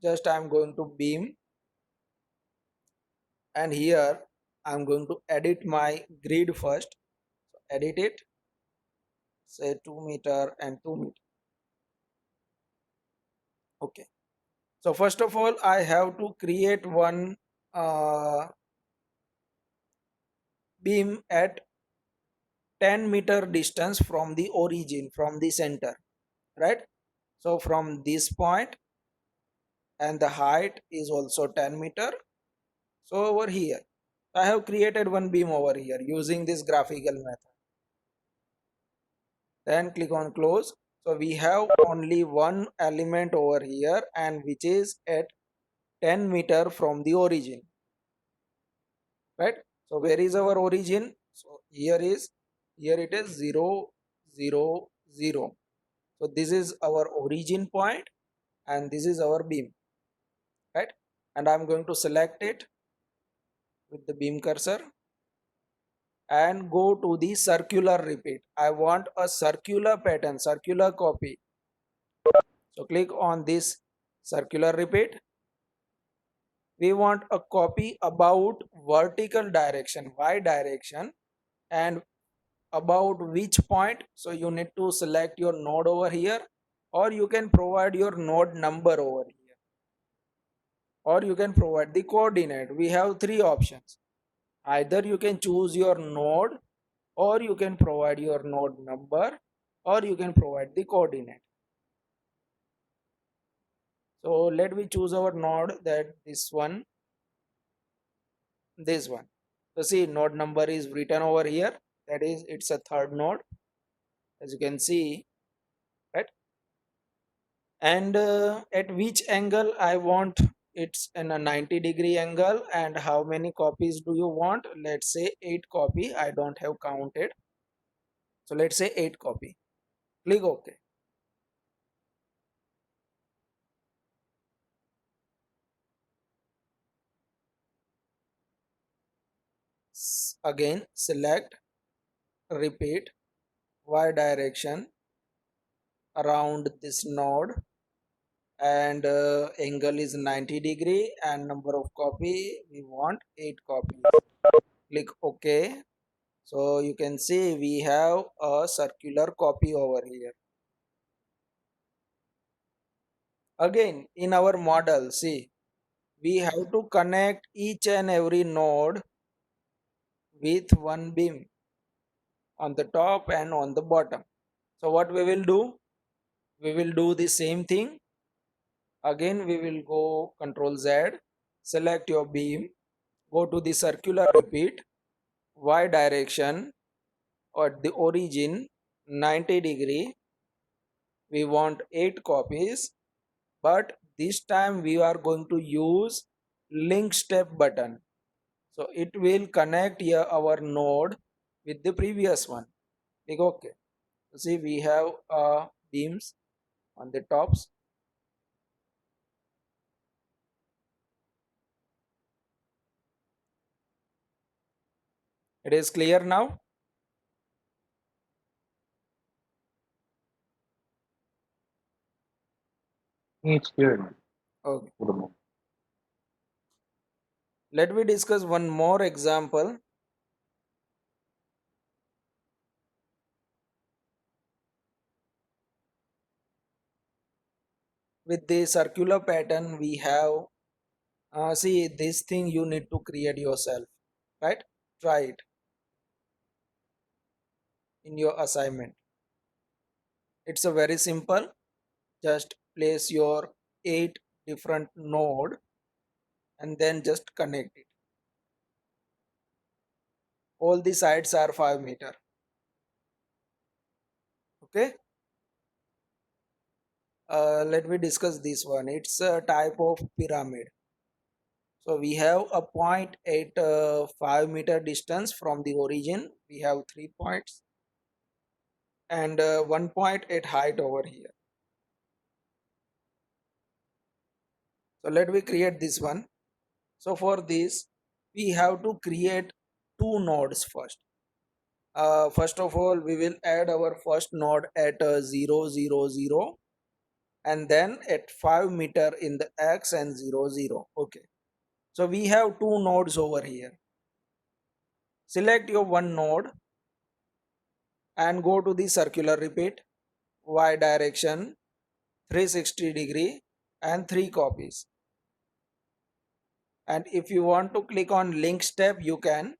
just I am going to beam, and here I am going to edit my grid first. So edit it, say 2 meter and 2 meter. Okay. So first of all I have to create one beam at 10 meter distance from the origin, from the center, right? So from this point, and the height is also 10 meter. So over here I have created one beam over here using this graphical method. Then click on close. So we have only one element over here, and which is at 10 meter from the origin, right? So where is our origin? So here it is 0 0 0. So this is our origin point and this is our beam, right? And I'm going to select it with the beam cursor. and go to the circular repeat. I want a circular pattern, circular copy. So click on this circular repeat. We want a copy about vertical direction, y direction, and about which point. So you need to select your node over here, or you can provide your node number over here, or you can provide the coordinate. We have three options. Either you can choose your node, or you can provide your node number, or you can provide the coordinate. So let me choose our node, that this one. So see, node number is written over here, that is it's a third node, as you can see, right? And at which angle I want, it's in a 90-degree angle. And how many copies do you want? Let's say 8 copy. I don't have counted, so let's say 8 copy. Click OK. Again select repeat y direction around this node, and angle is 90-degree, and number of copy we want 8 copies. Click OK. So you can see we have a circular copy over here. Again, in our model, see, we have to connect each and every node with one beam on the top and on the bottom. So what we will do? We will do the same thing. Again, we will go Control Z, select your beam, go to the circular repeat, y direction, or the origin 90-degree. We want 8 copies, but this time we are going to use link step button. So it will connect here our node with the previous one. Click OK. So see, we have beams on the tops. It is clear now. It's clear. Okay. For the moment. Let me discuss one more example. With the circular pattern we have, see, this thing you need to create yourself, right? Try it in your assignment. It's a very simple. Just place your 8 different node and then just connect it. All the sides are 5 meter. Okay. Let me discuss this one. It's a type of pyramid. So we have a point at 5 meter distance from the origin. We have 3 points, and 1 point at height over here. So let me create this one. So for this we have to create 2 nodes first. First of all, we will add our first node at 0 0 0, and then at 5 meter in the x and 0 0. Okay, so we have 2 nodes over here. Select your one node and go to the circular repeat, y direction 360-degree, and 3 copies. And if you want to click on link step, you can.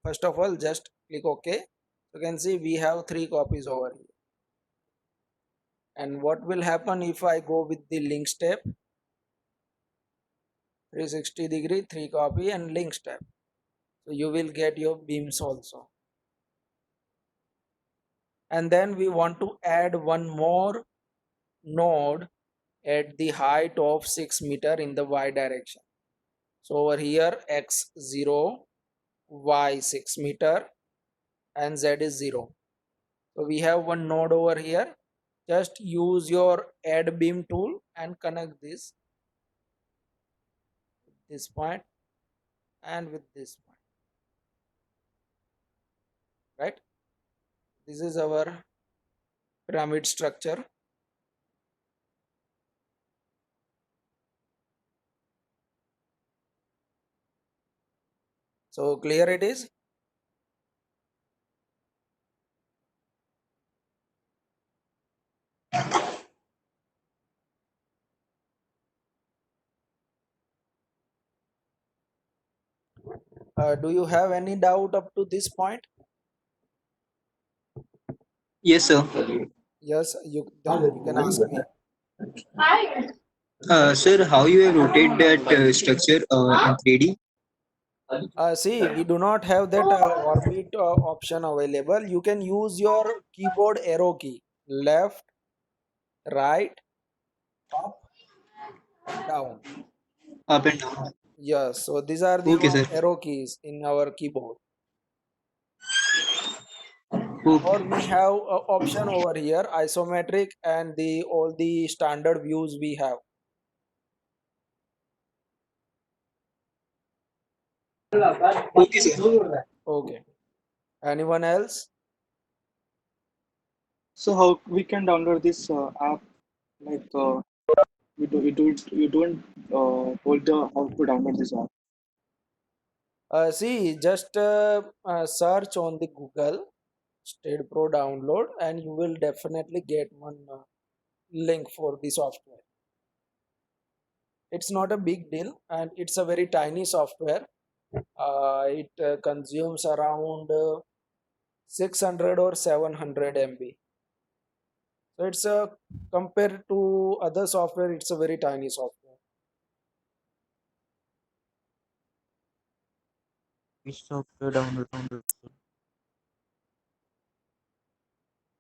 First of all, just click OK. You can see we have 3 copies over here. And what will happen if I go with the link step? 360-degree, 3 copy, and link step. So you will get your beams also. And then we want to add one more node at the height of 6 meter in the y direction. So over here x 0, y 6 meter, and z is 0. So we have one node over here. Just use your add beam tool and connect this with this point and with this point. right? This is our pyramid structure. So clear it is. Do you have any doubt up to this point? Yes, sir. Yes, then you can ask me. Sir, how you have rotate that structure in 3D? See, we do not have that orbit option available. You can use your keyboard arrow key, left, right, up, down. Up and down. Yes, so these are the Okay, sir. arrow keys in our keyboard. Or Okay. we have a option over here, isometric, and the all the standard views we have. Okay, sir. Okay. Anyone else? So how we can download this app? Like you don't told the how to download this app. See, just search on the Google State Pro download, and you will definitely get one link for the software. It's not a big deal, and it's a very tiny software. It consumes around 600 or 700 MB. So it's a compared to other software, it's a very tiny software. Which software download?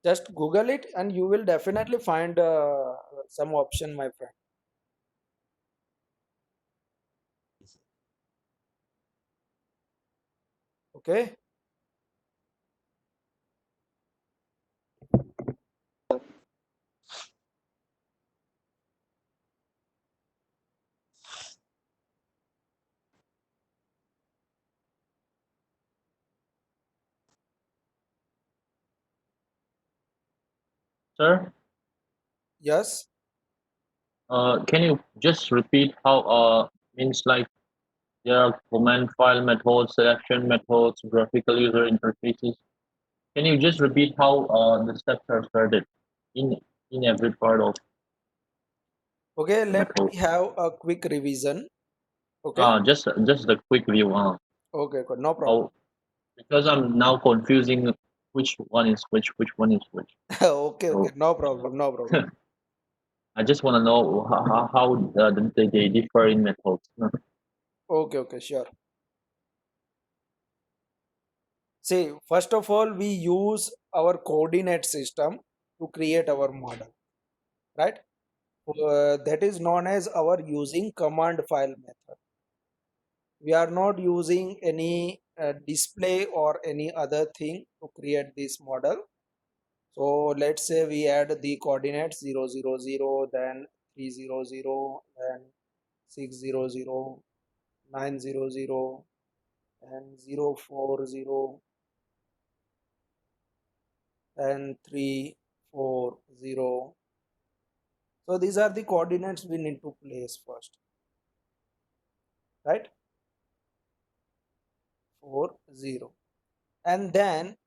Just Google it, and you will definitely find some option, my friend. Okay. Sir, Yes. can you just repeat how means like there are command file methods, selection methods, graphical user interfaces. Can you just repeat how the steps are started in in every part of Okay. the Let method? me have a quick revision. Okay. Just a quick view. Okay. Good. No problem. How because I'm now confusing which one is which one is which. Okay. Okay. So No problem. No problem. I just want to know how they differ in methods. Okay. Okay. Sure. See, first of all, we use our coordinate system to create our model, right? That is known as our using command file method. We are not using any display or any other thing to create this model. So let's say we add the coordinates 0, 0, 0, then 3, 0, 0, then 6, 0, 0, 9, 0, 0, and 0, 4, 0, and 3, 4, 0. So these are the coordinates we need to place first, right? 4, 0. And then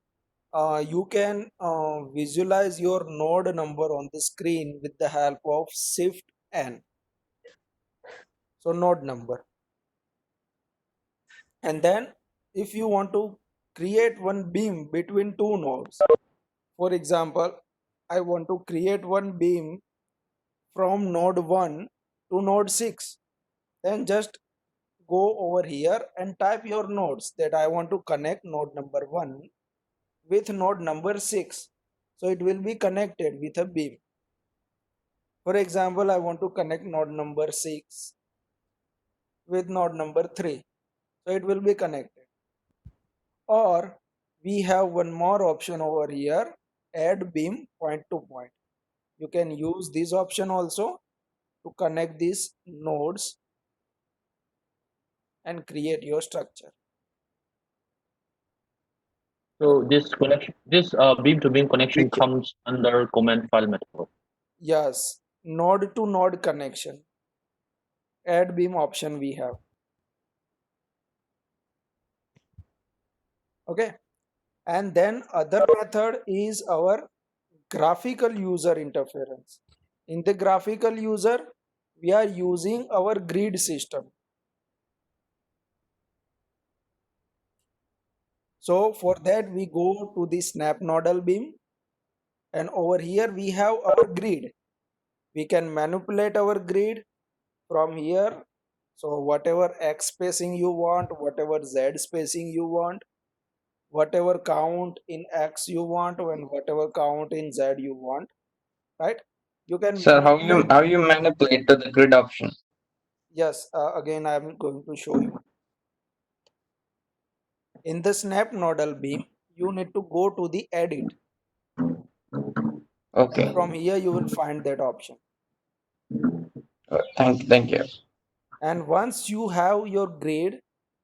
you can visualize your node number on the screen with the help of Shift N. So node number. And then if you want to create one beam between two nodes, for example, I want to create one beam from node 1 to node 6, then just go over here and type your nodes that I want to connect node number 1 with node number 6. So it will be connected with a beam. For example, I want to connect node number 6 with node number 3. So it will be connected. Or we have one more option over here, add beam point to point. You can use this option also to connect these nodes and create your structure. So this connection, this beam to beam connection Which comes under command file method. Yes, node to node connection. Add beam option we have. Okay. And then other method is our graphical user interference. In the graphical user, we are using our grid system. So for that we go to the snap nodal beam, and over here we have our grid. We can manipulate our grid from here. So whatever X spacing you want, whatever Z spacing you want, whatever count in X you want, and whatever count in Z you want, right? You can Sir, manipulate. how you manipulate to the grid option? Yes, again I'm going to show you. In the snap nodal beam, you need to go to the edit. Okay. From here you will find that option. Thank you. And once you have your grid,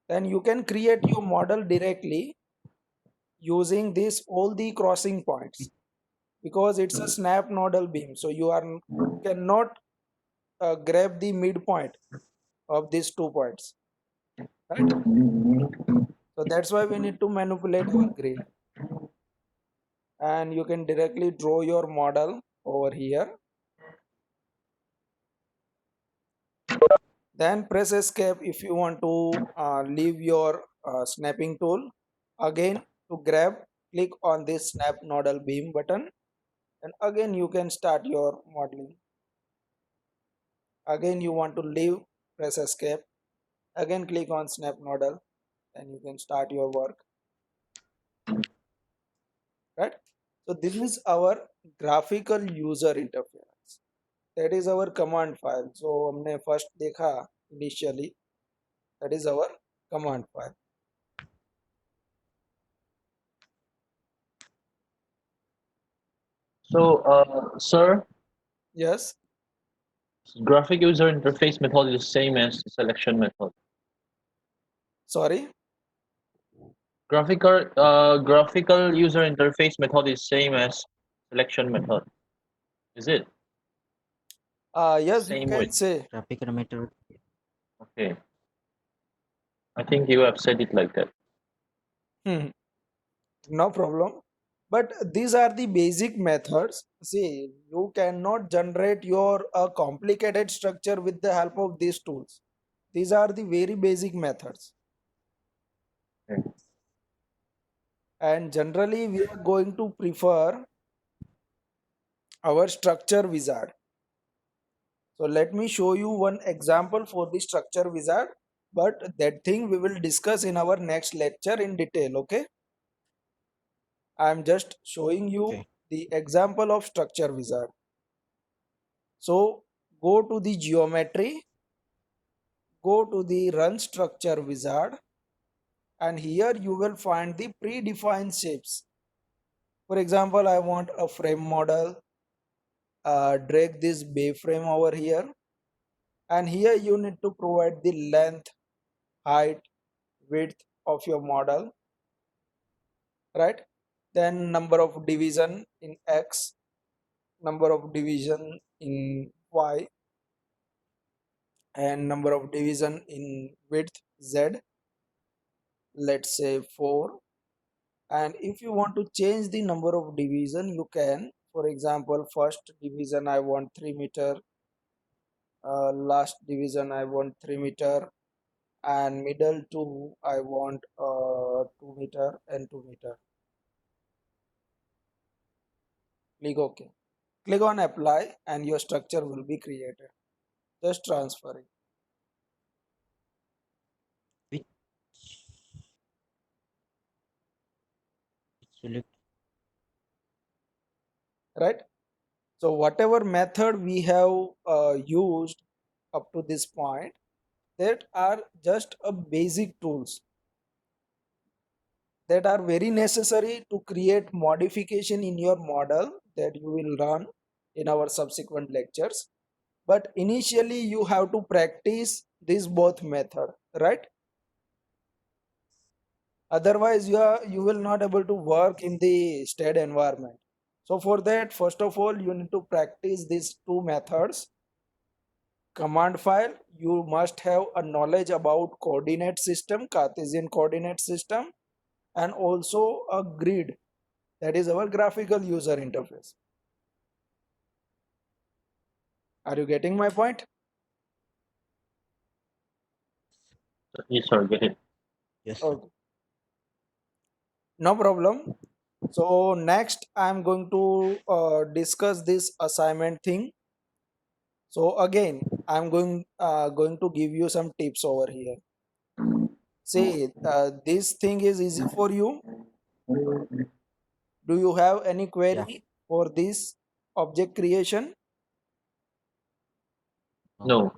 then you can create your model directly using this all the crossing points, because it's a snap nodal beam. So you cannot grab the midpoint of these 2 points, right? So that's why we need to manipulate our grid, and you can directly draw your model over here. Then press escape if you want to leave your snapping tool. Again, to grab, click on this snap nodal beam button, and again you can start your modeling. Again you want to leave, press escape, again click on snap nodal, and you can start your work, right? So this is our graphical user interference. That is our command file. So हमने first देखा initially, that is our command file. So, sir, Yes, graphic user interface method is the same as selection method. sorry. Graphical user interface method is same as selection method. Is it? Yes, you Same can way. say. Graphical method. Okay. I think you have said it like that. Hmm, no problem. But these are the basic methods. See, you cannot generate your complicated structure with the help of these tools. These are the very basic methods. Okay. And generally, we are going to prefer our structure wizard. So let me show you one example for the structure wizard. But that thing we will discuss in our next lecture in detail. Okay. I'm just showing you Okay. the example of structure wizard. So go to the geometry, go to the run structure wizard, and here you will find the predefined shapes. For example, I want a frame model. Drag this bay frame over here, and here you need to provide the length, height, width of your model, right? Then number of division in X, number of division in Y, and number of division in width Z, let's say 4. And if you want to change the number of division, you can. For example, first division I want 3 meter, last division I want 3 meter, and middle two I want 2 meter and 2 meter. Click OK. Click on apply, and your structure will be created. Just transfer it. Which select Right. So whatever method we have used up to this point, that are just a basic tools that are very necessary to create modification in your model that you will run in our subsequent lectures. But initially you have to practice these both method, right? Otherwise you will not able to work in the stead environment. So for that, first of all, you need to practice these two methods. Command file, you must have a knowledge about coordinate system, Cartesian coordinate system, and also a grid, that is our graphical user interface. Are you getting my point? Yes, sir. Get it. Yes. Okay, no problem. So next I'm going to discuss this assignment thing. So again, I'm going to give you some tips over here. See, this thing is easy for you. Do you have any query for this object creation? No.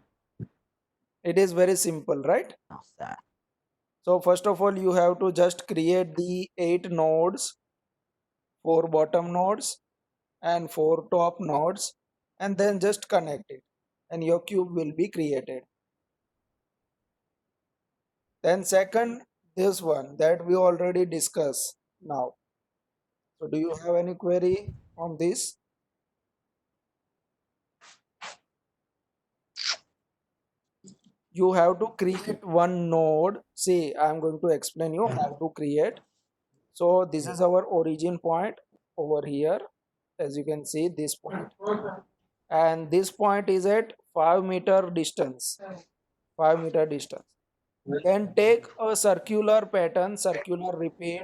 It is very simple, right? No, sir. So first of all, you have to just create the 8 nodes, 4 bottom nodes and 4 top nodes, and then just connect it, and your cube will be created. Then second, this one that we already discussed now. So do you have any query on this? You have to create one node. See, I'm going to explain you how to create. So this is our origin point over here, as you can see this point, and this point is at 5-meter distance. 5-meter distance. Then take a circular pattern, circular repeat,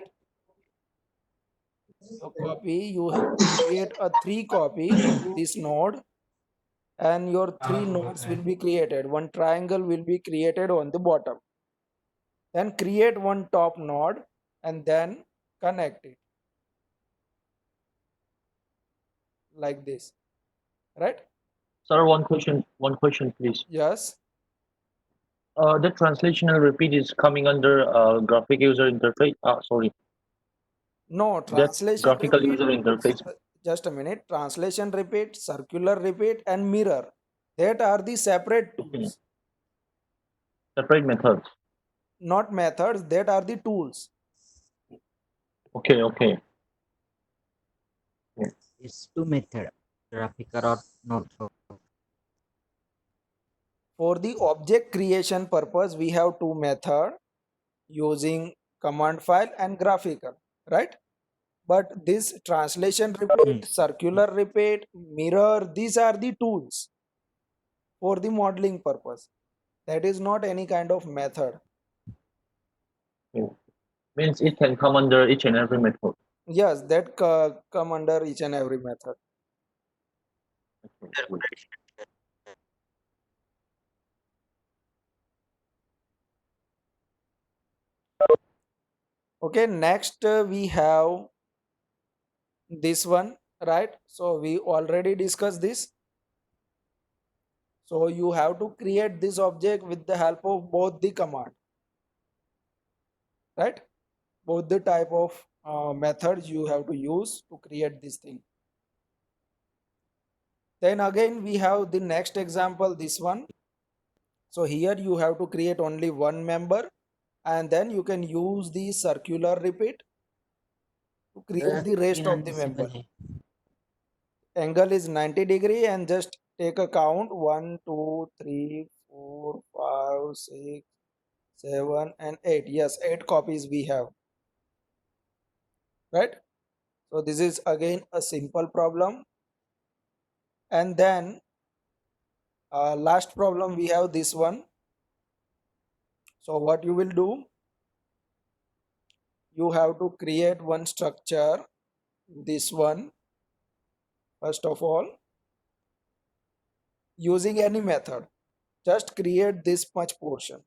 a copy. You have to create a 3 copy of this node, and your 3 nodes will be created. One triangle will be created on the bottom. Then create one top node and then connect it like this, right? Sir, one question. One question, please. Yes. The translational repeat is coming under graphic user interface. Sorry, No, that translation graphical repeat. user interface. Just a minute. Translation repeat, circular repeat, and mirror. That are the separate tools, Separate methods. not methods. That are the tools. Okay, okay. It's two method, graphical or not. So For the object creation purpose, we have two methods using command file and graphical, right? But this translation repeat, circular repeat, mirror, these are the tools for the modeling purpose. That is not any kind of method. Means it can come under each and every method. Yes, that come under each and every method. Okay, good. Okay, next we have this one, right? So we already discussed this. So you have to create this object with the help of both the command, right? Both the type of methods you have to use to create this thing. Then again we have the next example, this one. So here you have to create only one member, and then you can use the circular repeat to create the rest of the member. Angle is 90 degree, and just take a count 1, 2, 3, 4, 5, 6, 7, and 8. Yes, 8 copies we have, right? So this is again a simple problem. And then last problem we have this one. So what you will do, you have to create one structure, this one, first of all, using any method. Just create this much portion,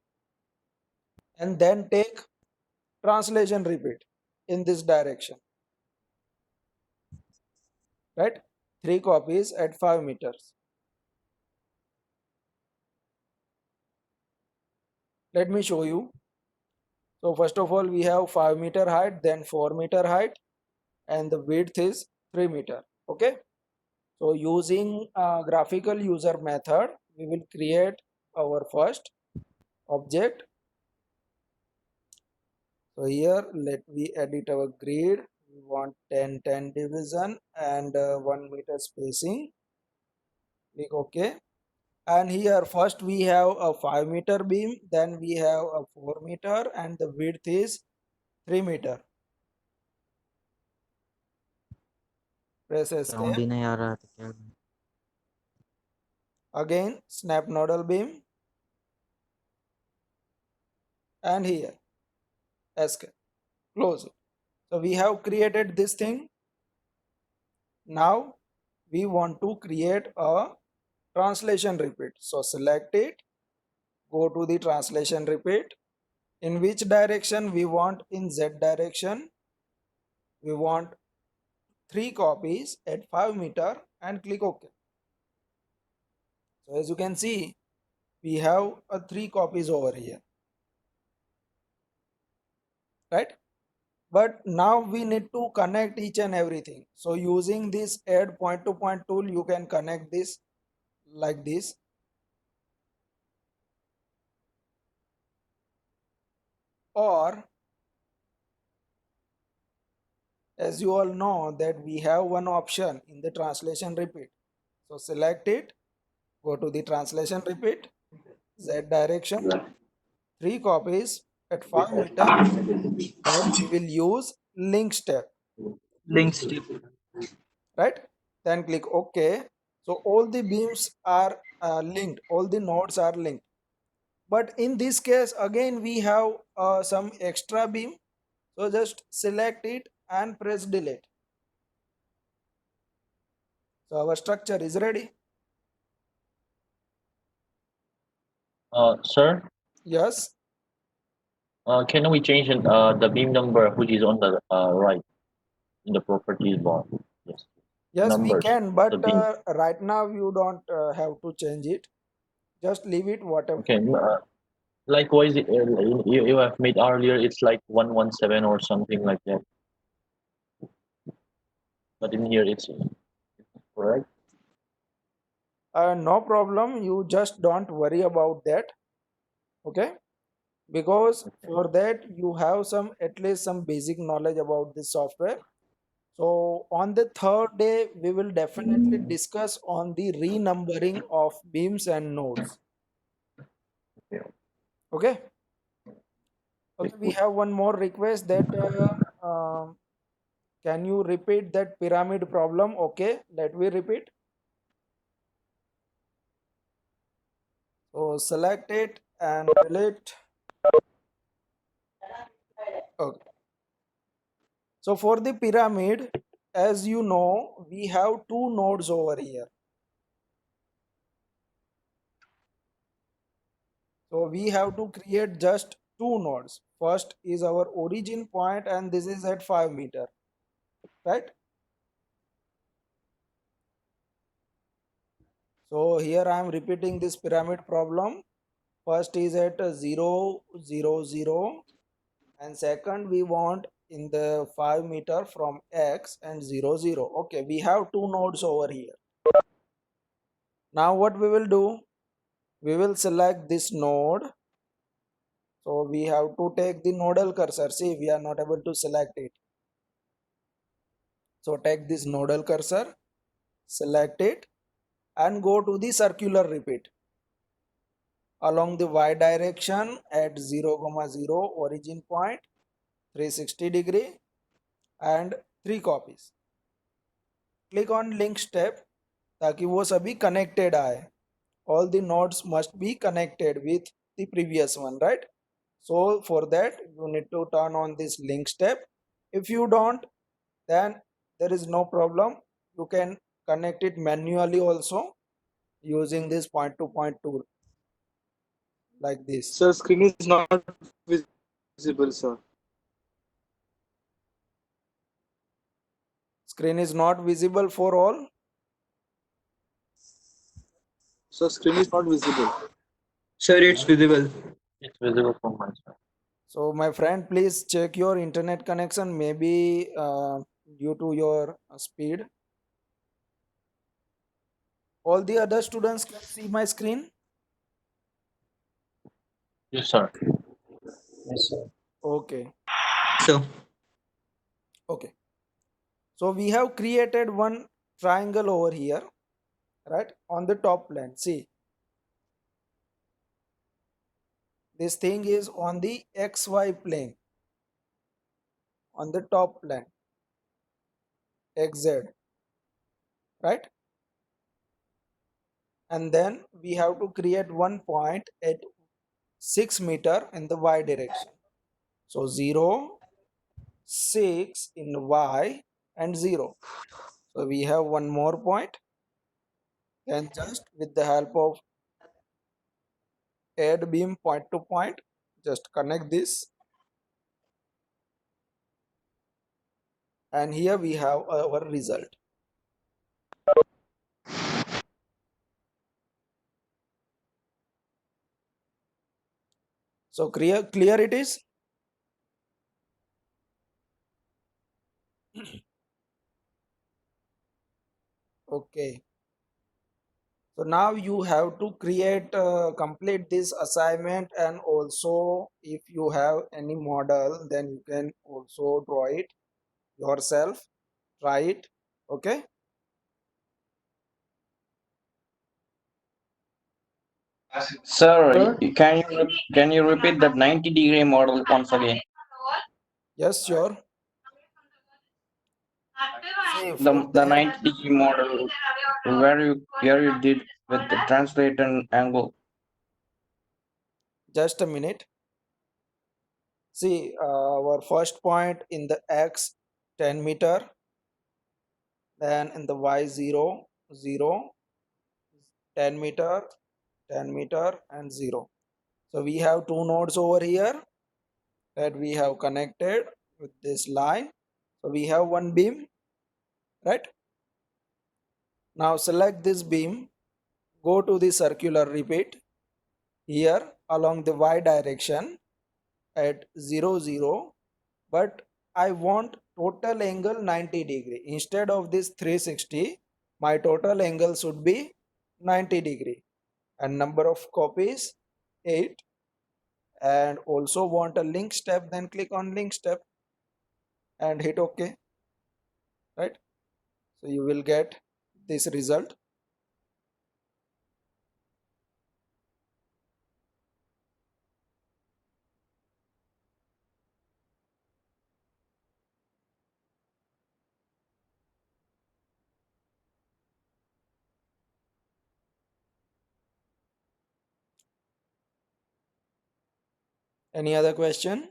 and then take translation repeat in this direction, right? 3 copies at 5 meters. Let me show you. So first of all, we have 5-meter height, then 4-meter height, and the width is 3 meter. Okay. So using graphical user method, we will create our first object. So here let we edit our grid. We want 10 division and 1 meter spacing. Click OK. And here first we have a 5 meter beam, then we have a 4 meter, and the width is 3 meter. Press sound escape. ही नहीं आ रहा था क्या? Again snap nodal beam, and here escape, close it. So we have created this thing. Now we want to create a translation repeat. So select it, go to the translation repeat. In which direction we want? In Z direction. We want 3 copies at 5 meter and click OK. So as you can see, we have 3 copies over here, right? But now we need to connect each and everything. So using this add point to point tool, you can connect this like this. Or as you all know that we have one option in the translation repeat. So select it, go to the translation repeat, Z direction, 3 copies at 5 meter, but we will use link step, right? Then click OK. So all the beams are linked, all the nodes are linked. But in this case again we have some extra beam. So just select it and press delete. So our structure is ready. Sir, Yes. can we change the beam number which is on the right in the properties bar? Yes. Yes, we Numbers, can, the but beam. right now you don't have to change it. Just leave it whatever. Okay. Likewise, you have made earlier, it's like 117 or something like that. But in here, it's correct. No problem. You just don't worry about that. Okay. Because for that you have some at least some basic knowledge about this software. So on the third day we will definitely discuss on the renumbering of beams and nodes. Okay. Okay. Okay, we have one more request that can you repeat that pyramid problem? Okay, let me repeat. So select it and delete. Okay. So for the pyramid, as you know, we have 2 nodes over here. So we have to create just 2 nodes. First is our origin point and this is at 5 meter, right? So here I am repeating this pyramid problem. First is at 0, 0, 0, and second we want in the 5 meter from X and 0, 0. Okay, we have 2 nodes over here. Now what we will do? We will select this node. So we have to take the nodal cursor. See, we are not able to select it. So take this nodal cursor, select it, and go to the circular repeat along the y direction at 0, 0 origin point, 360 degree, and 3 copies. Click on link step ताकि वो सभी connected आए. All the nodes must be connected with the previous one, right? So for that you need to turn on this link step. If you don't, then there is no problem. You can connect it manually also using this point to point tool like this. Sir, screen is not visible, sir. Screen is not visible for all. So screen is not visible. Sir, it's visible. It's visible from my side. So my friend, please check your internet connection, maybe due to your speed. All the other students can see my screen. Yes, sir. Yes, sir. Okay. sir. Okay. So we have created one triangle over here, right? On the top plane. See, this thing is on the XY plane, on the top plane, XZ, right? And then we have to create one point at 6 meter in the Y direction. So 0, 6 in Y and 0. So we have one more point, and just with the help of add beam point to point, just connect this, and here we have our result. So clear it is. Okay. So now you have to complete this assignment, and also if you have any model, then you can also draw it yourself, try it. Okay. Sir, can you repeat that 90-degree model once again? Yes, sure. See, The for the that, 90-degree model where you did with the translated angle. just a minute. See, our first point in the X 10 meter, then in the Y 0, 0, 10 meter, 10 meter, and 0. So we have two nodes over here that we have connected with this line. So we have one beam, right? Now select this beam, go to the circular repeat here along the Y direction at 0, 0, but I want total angle 90 degree. Instead of this 360, my total angle should be 90 degree, and number of copies 8, and also want a link step, then click on link step and hit OK, right? So you will get this result. Any other question?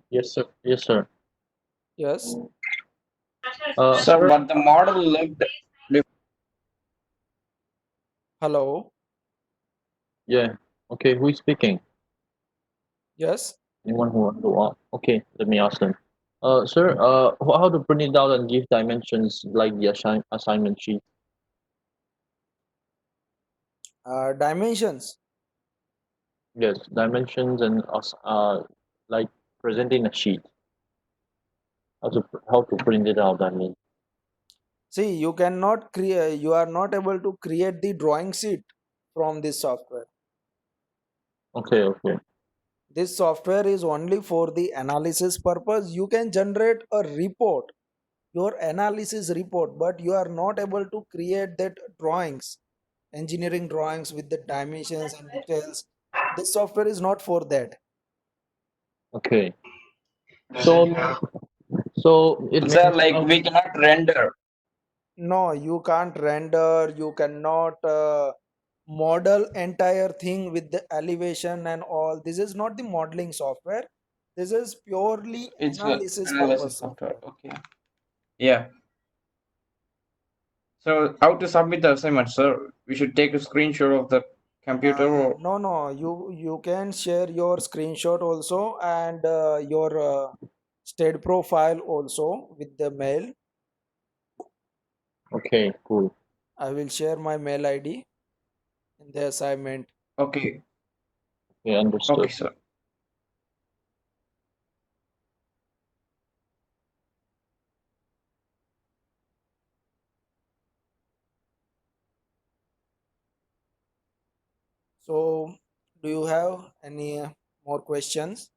Yes, sir. Yes, sir. Yes. Sir, Sir, but the model looked Hello. yeah. Okay, who is speaking? Yes. Anyone who want to ask? Okay, let me ask them. Sir, how to print it out and give dimensions like the assignment sheet? Dimensions. Yes, dimensions and like presenting a sheet. How to print it out? I mean. See, you cannot create, you are not able to create the drawing sheet from this software. Okay, okay. This software is only for the analysis purpose. You can generate a report, your analysis report, but you are not able to create that drawings, engineering drawings with the dimensions and details. This software is not for that. Okay. So so it sir, means like we cannot render. No, you can't render, you cannot model entire thing with the elevation and all. This is not the modeling software. This is purely It's for analysis analysis purpose software. software. Okay. Yeah. So how to submit the assignment, sir? We should take a screenshot of the computer or No, you can share your screenshot also, and your state profile also with the mail. okay, cool. I will share my mail ID in the assignment. okay. Okay, understood. Okay, sir. So, do you have any more questions?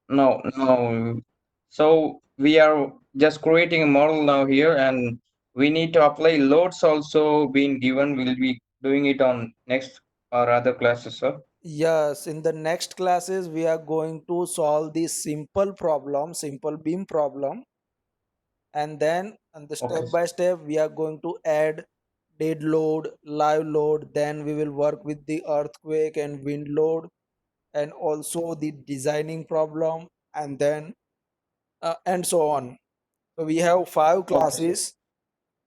No, no. So we are just creating a model now here, and we need to apply loads also being given. We'll be doing it on next or other classes, sir. Yes, in the next classes, we are going to solve the simple problem, simple beam problem, and then on the Okay, step by step, we are going to add dead load, live load. Then we will work with the earthquake and wind load, and also the designing problem, and then and so on. So we have five okay, sir. classes,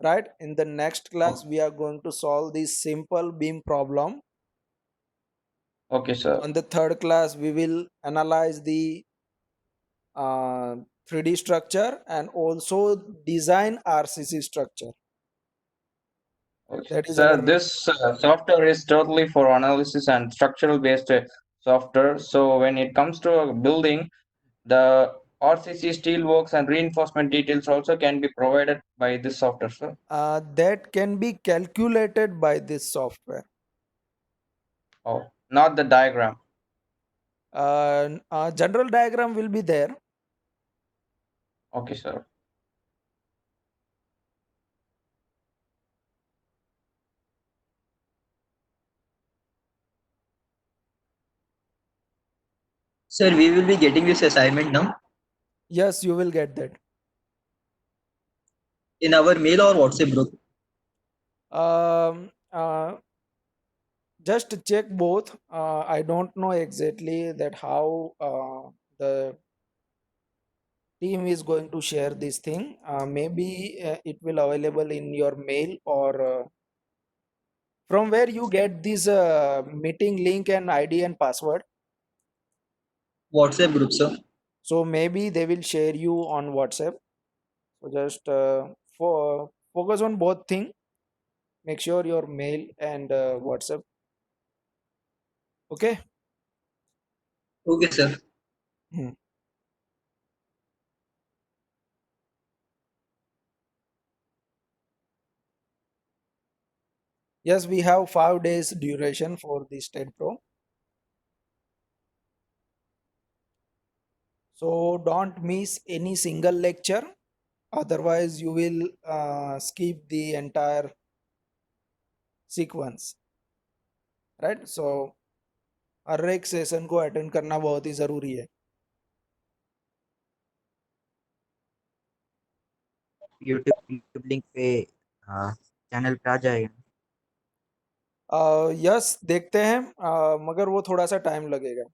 right? In the next class, Oh, we are going to solve the simple beam problem. okay, sir. On the third class, we will analyze the 3D structure and also design RCC structure. Okay. That is Sir, our this software is totally for analysis and structural based software. So when it comes to a building, the RCC steelworks and reinforcement details also can be provided by this software, sir. that can be calculated by this software. Oh, not the diagram. General diagram will be there. Okay, sir. Sir, we will be getting this assignment now Yes, you will get that. in our mail or WhatsApp group. Um, just check both. I don't know exactly that how the team is going to share this thing. Maybe it will available in your mail or from where you get this meeting link and ID and password. WhatsApp group, sir. So maybe they will share you on WhatsApp. So just focus on both thing. Make sure your mail and WhatsApp. Okay. Okay, sir. Hmm. Yes, we have 5 days duration for the state pro. So don't miss any single lecture. Otherwise, you will skip the entire sequence. Right? So हर एक session को attend करना बहुत ही ज़रूरी है. YouTube link पे channel पे आ जाएगा. Yes देखते हैं मगर वो थोड़ा सा टाइम लगेगा.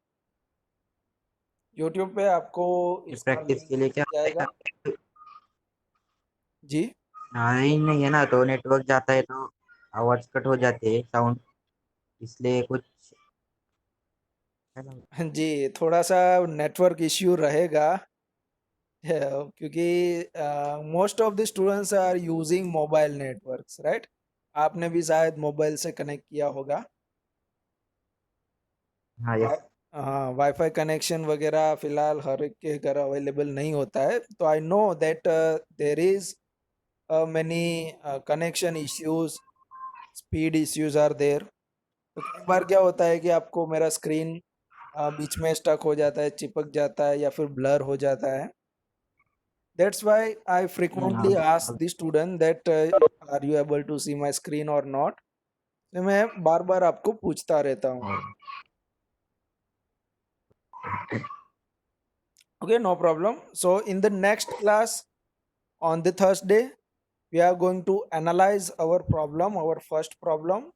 यूट्यूब पे आपको इसका प्रैक्टिस लिंक के लिए मिल क्या जाएगा. जी. नहीं है ना, तो नेटवर्क जाता है तो आवाज कट हो जाते हैं, साउंड, इसलिए कुछ है ना. जी थोड़ा सा नेटवर्क इश्यू रहेगा क्योंकि most of the students are using mobile networks right. आपने भी शायद मोबाइल से कनेक्ट किया होगा. हाँ, यस. हाँ वाईफाई कनेक्शन वगैरह फिलहाल हर एक के घर अवेलेबल नहीं होता है. तो I know that there is many connection issues, speed issues are there. तो कई बार क्या होता है कि आपको मेरा स्क्रीन बीच में स्टक हो जाता है, चिपक जाता है या फिर ब्लर हो जाता है. That's why I frequently ask the student that are you able to see my screen or not. तो मैं बार बार आपको पूछता रहता हूँ. Okay, no problem. So in the next class on the Thursday, we are going to analyze our problem, our first problem.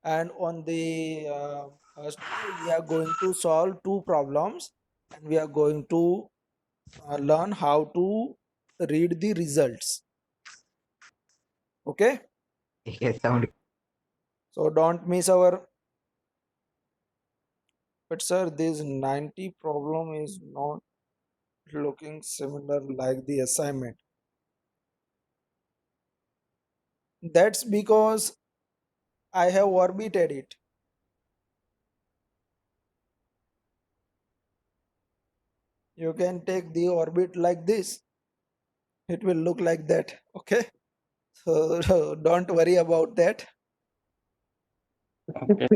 And on the Thursday, we are going to solve two problems and we are going to learn how to read the results. Okay, sound. so don't miss our. But sir, this 90 problem is not looking similar like the assignment. That's because I have orbited it. You can take the orbit like this. It will look like that. Okay. So don't worry about that. Okay.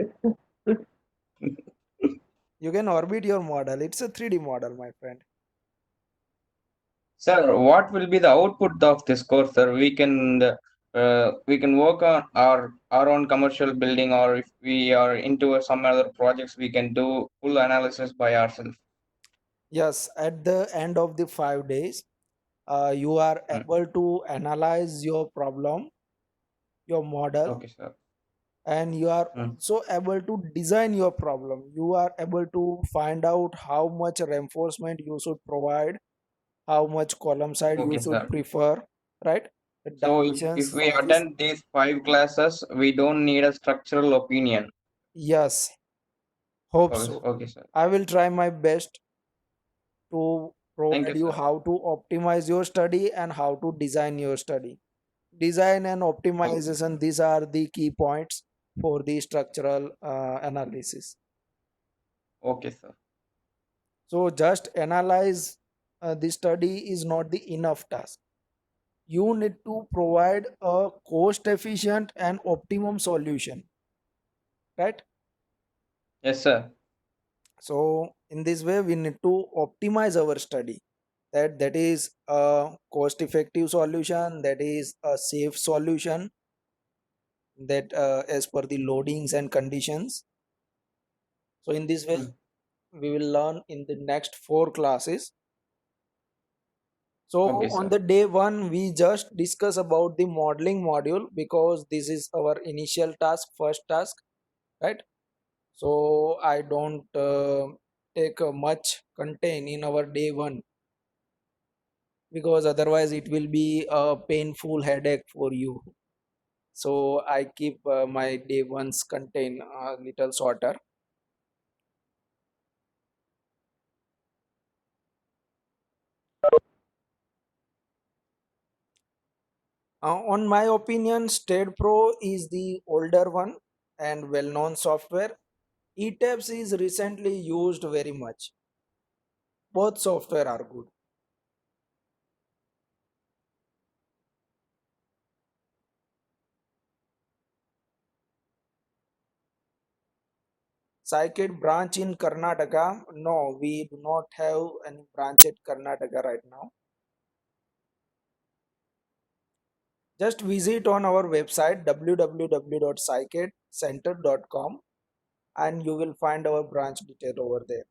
You can orbit your model. It's a 3D model, my friend. Sir, what will be the output of this course, sir? We can work on our own commercial building, or if we are into some other projects, we can do full analysis by ourselves. Yes, at the end of the 5 days, you are Mm. able to analyze your problem, your model, Okay, sir. and you are Mm. also able to design your problem. You are able to find out how much reinforcement you should provide, how much column side you Okay, should sir. prefer, right? The So if dimensions we of this. attend these 5 classes, we don't need a structural opinion. Yes, hope Okay, so. okay, sir. I will try my best to Thank you, provide you sir. how to optimize your study and how to design your study. Design and Okay, optimization, these are the key points for the structural analysis. okay, sir. So just analyze the study is not the enough task. You need to provide a cost efficient and optimum solution, right? Yes, sir. So in this way we need to optimize our study, that is a cost effective solution, that is a safe solution, that as per the loadings and conditions. So in this way Mm. we will learn in the next 4 classes. So Okay, on sir. the day one, we just discuss about the modeling module because this is our initial task, first task, right? So I don't take much content in our day one because otherwise it will be a painful headache for you. So I keep my day one's content a little shorter. On my opinion, State Pro is the older one and well-known software. ETABS is recently used very much. Both software are good. Scikit branch in Karnataka? No, we do not have any branch at Karnataka right now. Just visit on our website www.scikitcenter.com and you will find our branch detail over there.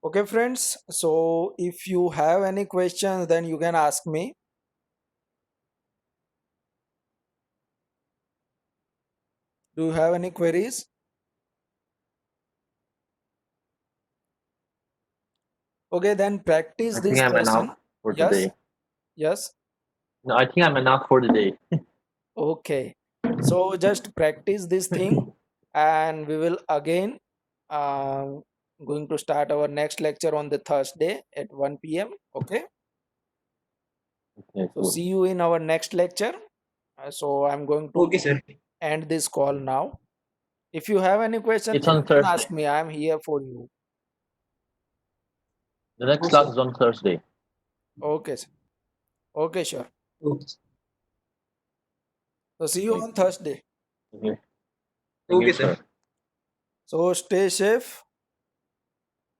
Okay, friends. So if you have any questions, then you can ask me. Do you have any queries? Okay, then practice I think this I'm enough question. for Yes, today. yes. No, I think I'm enough for today. Okay. So just practice this thing and we will again going to start our next lecture on the Thursday at 1 p.m. Okay. Okay, So cool. see you in our next lecture. So I'm going to Okay, sir. end this call now. If you have any questions, It's then on you can Thursday. ask me. I'm here for you. The next Okay. class is on Thursday. Okay, sir. Okay, sure. Okay. So see you on Thursday. Okay. Thank Okay, you, sir. sir. So stay safe.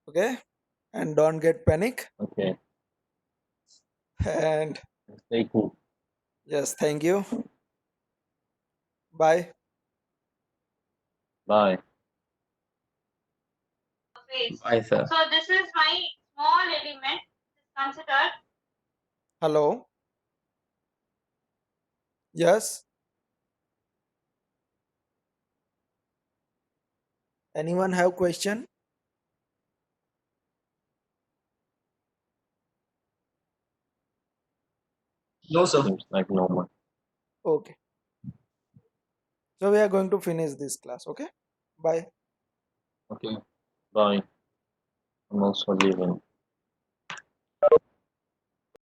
Okay. And don't get panic. Okay. And Stay cool. yes, thank you. Bye. Bye. Bye, sir. So this is my small element is considered. Hello. Yes. Anyone have question? No, sir. Seems like no more. Okay. So we are going to finish this class. Okay. Bye. Okay. Bye. I'm also leaving.